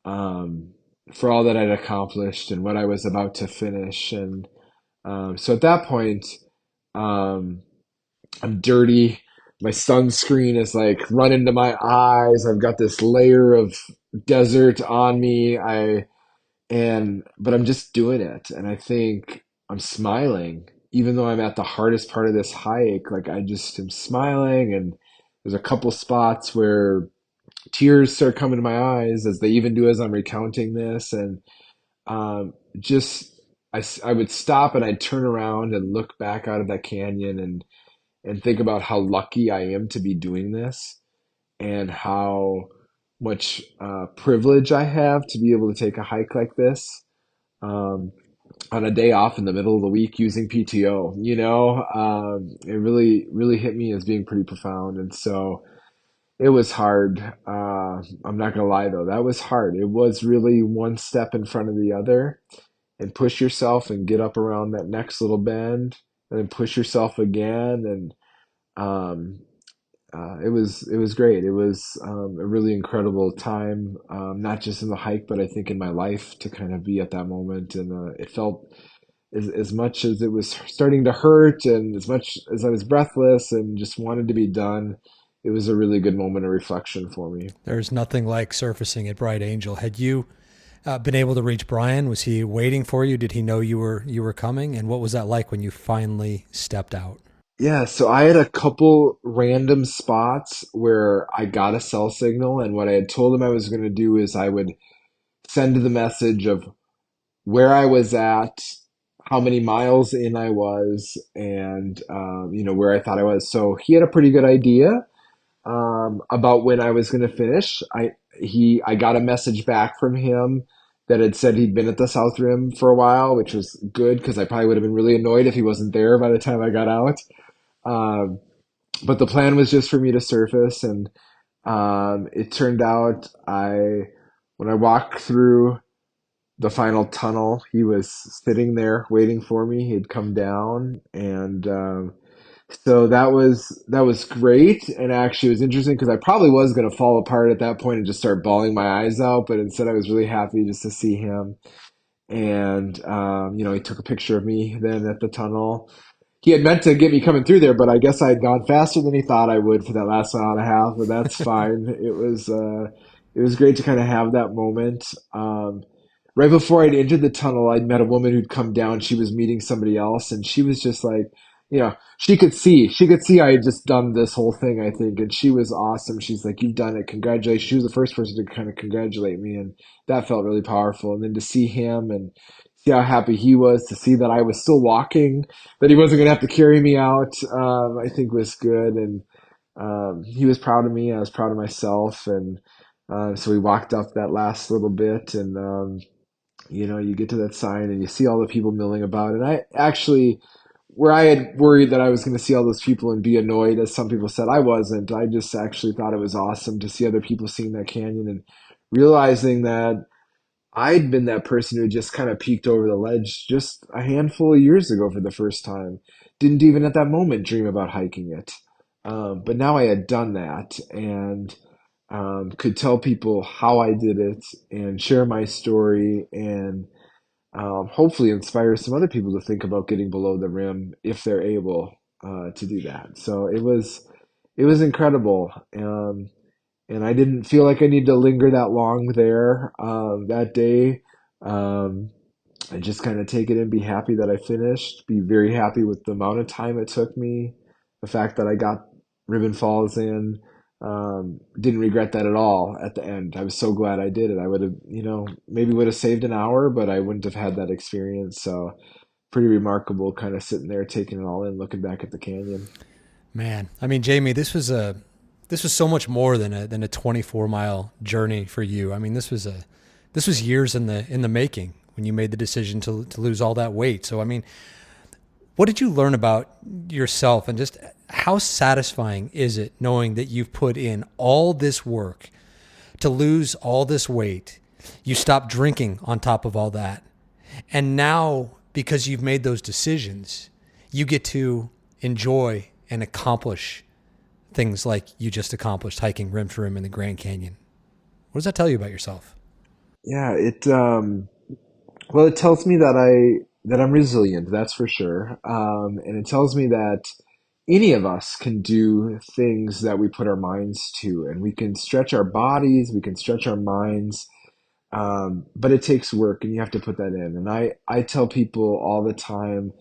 Speaker 2: um, for all that I'd accomplished and what I was about to finish. And so at that point, um, I'm dirty. My sunscreen is like running to my eyes. I've got this layer of desert on me. But I'm just doing it. And I think I'm smiling, even though I'm at the hardest part of this hike. Like I just am smiling. And there's a couple spots where tears start coming to my eyes as they even do as I'm recounting this. And just, I would stop and I'd turn around and look back out of that canyon and think about how lucky I am to be doing this and how much privilege I have to be able to take a hike like this um, on a day off in the middle of the week using PTO. It really, really hit me as being pretty profound. And so it was hard. I'm not gonna lie though, that was hard. It was really one step in front of the other and push yourself and get up around that next little bend and then push yourself again and um, it was great. It was a really incredible time, not just in the hike, but I think in my life to kind of be at that moment. And it felt as much as it was starting to hurt, and as much as I was breathless and just wanted to be done. It was a really good moment of reflection for me.
Speaker 1: There's nothing like surfacing at Bright Angel. Had you been able to reach Brian? Was he waiting for you? Did he know you were coming? And what was that like when you finally stepped out?
Speaker 2: Yeah, so I had a couple random spots where I got a cell signal, and what I had told him I was going to do is I would send the message of where I was at, how many miles in I was, and where I thought I was. So he had a pretty good idea about when I was going to finish. I got a message back from him that had said he'd been at the South Rim for a while, which was good because I probably would have been really annoyed if he wasn't there by the time I got out. Um, but the plan was just for me to surface, and it turned out when I walked through the final tunnel, he was sitting there waiting for me. He'd come down, and so that was great. And actually, it was interesting because I probably was going to fall apart at that point and just start bawling my eyes out. But instead, I was really happy just to see him. And he took a picture of me then at the tunnel. He had meant to get me coming through there, but I guess I had gone faster than he thought I would for that last mile and a half, but that's fine. It was great to kind of have that moment. Right before I'd entered the tunnel, I'd met a woman who'd come down. She was meeting somebody else, and she was just like, she could see I had just done this whole thing, I think, and she was awesome. She's like, "You've done it. Congratulations." She was the first person to kind of congratulate me, and that felt really powerful. And then to see him and see how happy he was, to see that I was still walking, that he wasn't going to have to carry me out, I think was good. And he was proud of me. I was proud of myself. And so we walked up that last little bit, and you get to that sign and you see all the people milling about. And I actually where I had worried that I was going to see all those people and be annoyed, as some people said, I wasn't. I just actually thought it was awesome to see other people seeing that canyon and realizing that I'd been that person who just kind of peeked over the ledge just a handful of years ago for the first time. Didn't even at that moment dream about hiking it. But now I had done that and could tell people how I did it and share my story and hopefully inspire some other people to think about getting below the rim if they're able to do that. So it was incredible. And I didn't feel like I needed to linger that long there that day. Um, I just kind of take it and be happy that I finished, be very happy with the amount of time it took me, the fact that I got Ribbon Falls in. Didn't regret that at all at the end. I was so glad I did it. I would have, maybe would have saved an hour, but I wouldn't have had that experience. So pretty remarkable kind of sitting there taking it all in, looking back at the canyon.
Speaker 1: Man, I mean, Jamie, this was so much more than a 24-mile journey for you. I mean, this was years in the making when you made the decision to lose all that weight. So, I mean, what did you learn about yourself, and just how satisfying is it knowing that you've put in all this work to lose all this weight? You stopped drinking on top of all that. And now, because you've made those decisions, you get to enjoy and accomplish things like you just accomplished hiking Rim2Rim in the Grand Canyon. What does that tell you about yourself?
Speaker 2: Yeah, well, it tells me that I'm resilient, that's for sure. And it tells me that any of us can do things that we put our minds to, and we can stretch our bodies, we can stretch our minds, but it takes work, and you have to put that in. And I tell people all the time,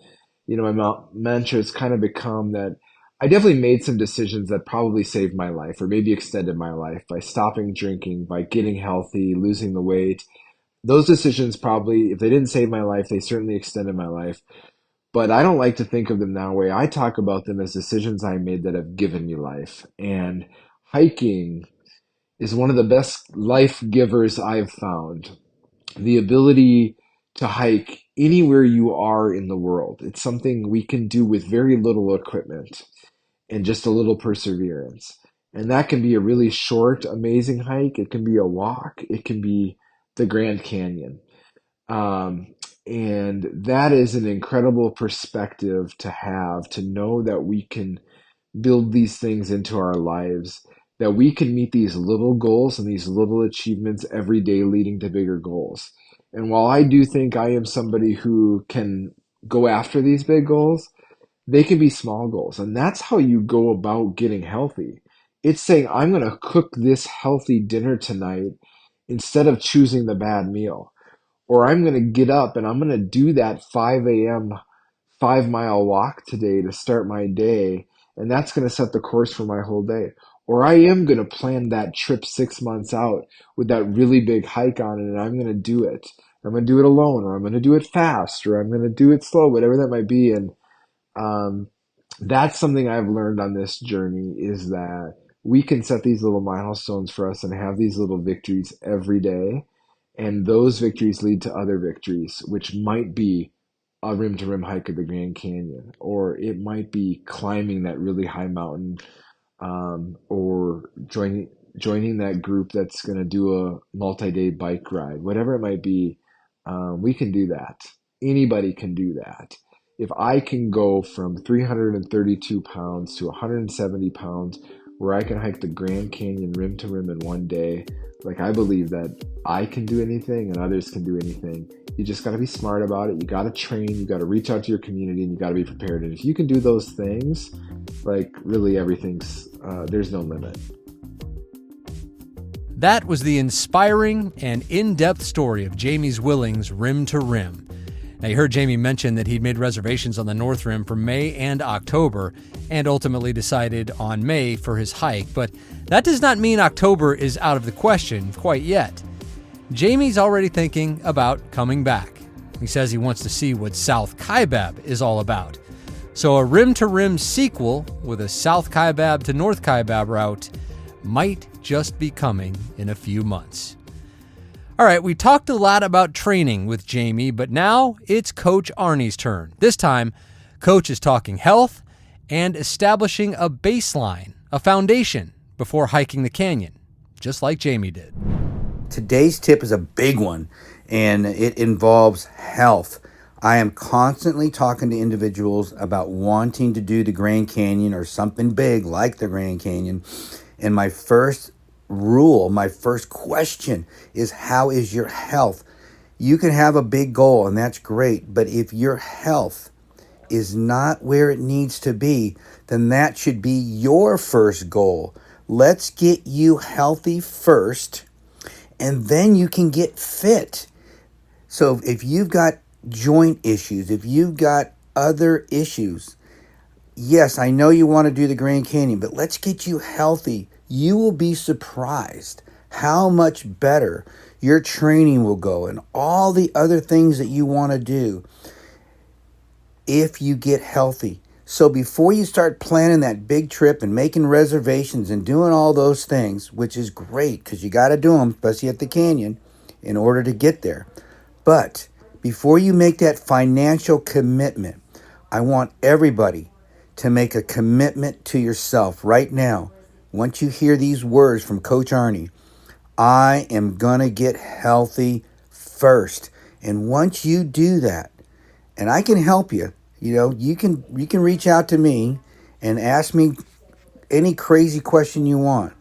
Speaker 2: my mantra has kind of become that I definitely made some decisions that probably saved my life or maybe extended my life by stopping drinking, by getting healthy, losing the weight. Those decisions probably, if they didn't save my life, they certainly extended my life. But I don't like to think of them that way. I talk about them as decisions I made that have given me life. And hiking is one of the best life givers I've found. The ability to hike anywhere you are in the world. It's something we can do with very little equipment and just a little perseverance. And that can be a really short, amazing hike. It can be a walk. It can be the Grand Canyon. Um, and that is an incredible perspective to have, to know that we can build these things into our lives, that we can meet these little goals and these little achievements every day leading to bigger goals. And while I do think I am somebody who can go after these big goals, they can be small goals. And that's how you go about getting healthy. It's saying, I'm going to cook this healthy dinner tonight instead of choosing the bad meal. Or I'm going to get up and I'm going to do that 5 a.m. 5 mile walk today to start my day. And that's going to set the course for my whole day. Or I am going to plan that trip 6 months out with that really big hike on it, and I'm going to do it. I'm going to do it alone, or I'm going to do it fast, or I'm going to do it slow, whatever that might be. And um, that's something I've learned on this journey, is that we can set these little milestones for us and have these little victories every day. And those victories lead to other victories, which might be a rim-to-rim hike of the Grand Canyon, or it might be climbing that really high mountain, or joining that group that's going to do a multi-day bike ride, whatever it might be. We can do that. Anybody can do that. If I can go from 332 pounds to 170 pounds, where I can hike the Grand Canyon rim to rim in one day, like, I believe that I can do anything and others can do anything. You just got to be smart about it. You got to train. You got to reach out to your community, and you got to be prepared. And if you can do those things, like, really everything's, there's no limit.
Speaker 1: That was the inspiring and in-depth story of Jamie Zwilling's Rim2Rim. Now, you heard Jamie mention that he'd made reservations on the North Rim for May and October, and ultimately decided on May for his hike. But that does not mean October is out of the question quite yet. Jamie's already thinking about coming back. He says he wants to see what South Kaibab is all about. So a Rim2Rim sequel with a South Kaibab to North Kaibab route might just be coming in a few months. All right, we talked a lot about training with Jamie, but now it's Coach Arnie's turn. This time, Coach is talking health and establishing a baseline, a foundation, before hiking the canyon, just like Jamie did.
Speaker 3: Today's tip is a big one, and it involves health. I am constantly talking to individuals about wanting to do the Grand Canyon or something big like the Grand Canyon. And my first rule, my first question is, how is your health? You can have a big goal, and that's great. But if your health is not where it needs to be, then that should be your first goal. Let's get you healthy first, and then you can get fit. So if you've got joint issues, if you've got other issues, yes, I know you want to do the Grand Canyon, but let's get you healthy. You will be surprised how much better your training will go and all the other things that you want to do if you get healthy. So before you start planning that big trip and making reservations and doing all those things, which is great because you got to do them, especially at the canyon, in order to get there. But before you make that financial commitment, I want everybody to make a commitment to yourself right now. Once you hear these words from Coach Arnie, I am going to get healthy first. And once you do that, and I can help you, you can reach out to me and ask me any crazy question you want.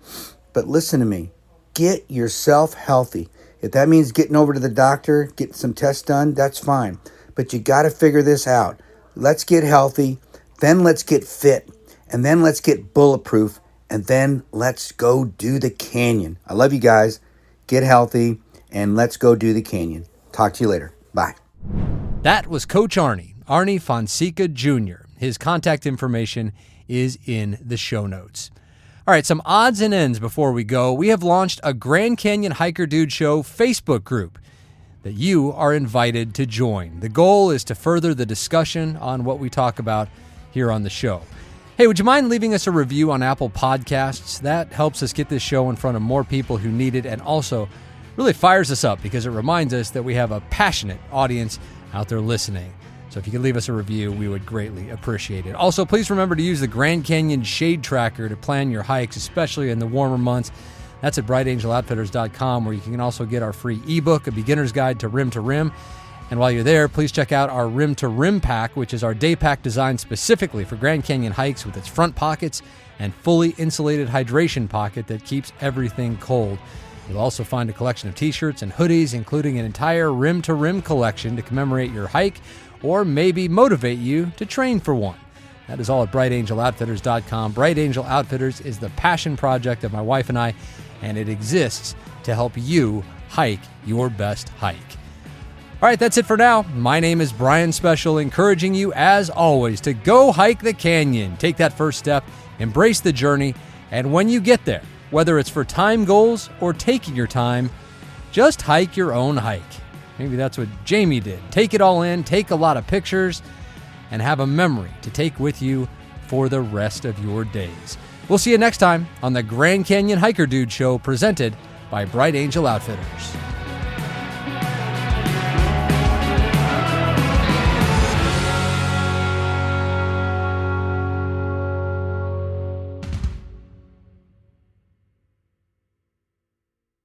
Speaker 3: But listen to me. Get yourself healthy. If that means getting over to the doctor, getting some tests done, that's fine. But you got to figure this out. Let's get healthy, then let's get fit, and then let's get bulletproof, and then let's go do the canyon. I love you guys. Get healthy, and let's go do the canyon. Talk to you later. Bye.
Speaker 1: That was Coach Arnie Fonseca Jr. His contact information is in the show notes. All right, some odds and ends before we go. We have launched a Grand Canyon Hiker Dude Show Facebook group that you are invited to join. The goal is to further the discussion on what we talk about here on the show. Hey, would you mind leaving us a review on Apple Podcasts? That helps us get this show in front of more people who need it, and also really fires us up because it reminds us that we have a passionate audience out there listening. So if you could leave us a review, we would greatly appreciate it. Also, please remember to use the Grand Canyon Shade Tracker to plan your hikes, especially in the warmer months. That's at brightangeloutfitters.com, where you can also get our free ebook, A Beginner's Guide to Rim2Rim. And while you're there, please check out our Rim2Rim pack, which is our day pack designed specifically for Grand Canyon hikes with its front pockets and fully insulated hydration pocket that keeps everything cold. You'll also find a collection of t-shirts and hoodies, including an entire Rim2Rim collection to commemorate your hike or maybe motivate you to train for one. That is all at brightangeloutfitters.com. Bright Angel Outfitters is the passion project of my wife and I, and it exists to help you hike your best hike. All right, that's it for now. My name is Brian Special, encouraging you, as always, to go hike the canyon. Take that first step, embrace the journey, and when you get there, whether it's for time goals or taking your time, just hike your own hike. Maybe that's what Jamie did. Take it all in, take a lot of pictures, and have a memory to take with you for the rest of your days. We'll see you next time on the Grand Canyon Hiker Dude Show, presented by Bright Angel Outfitters.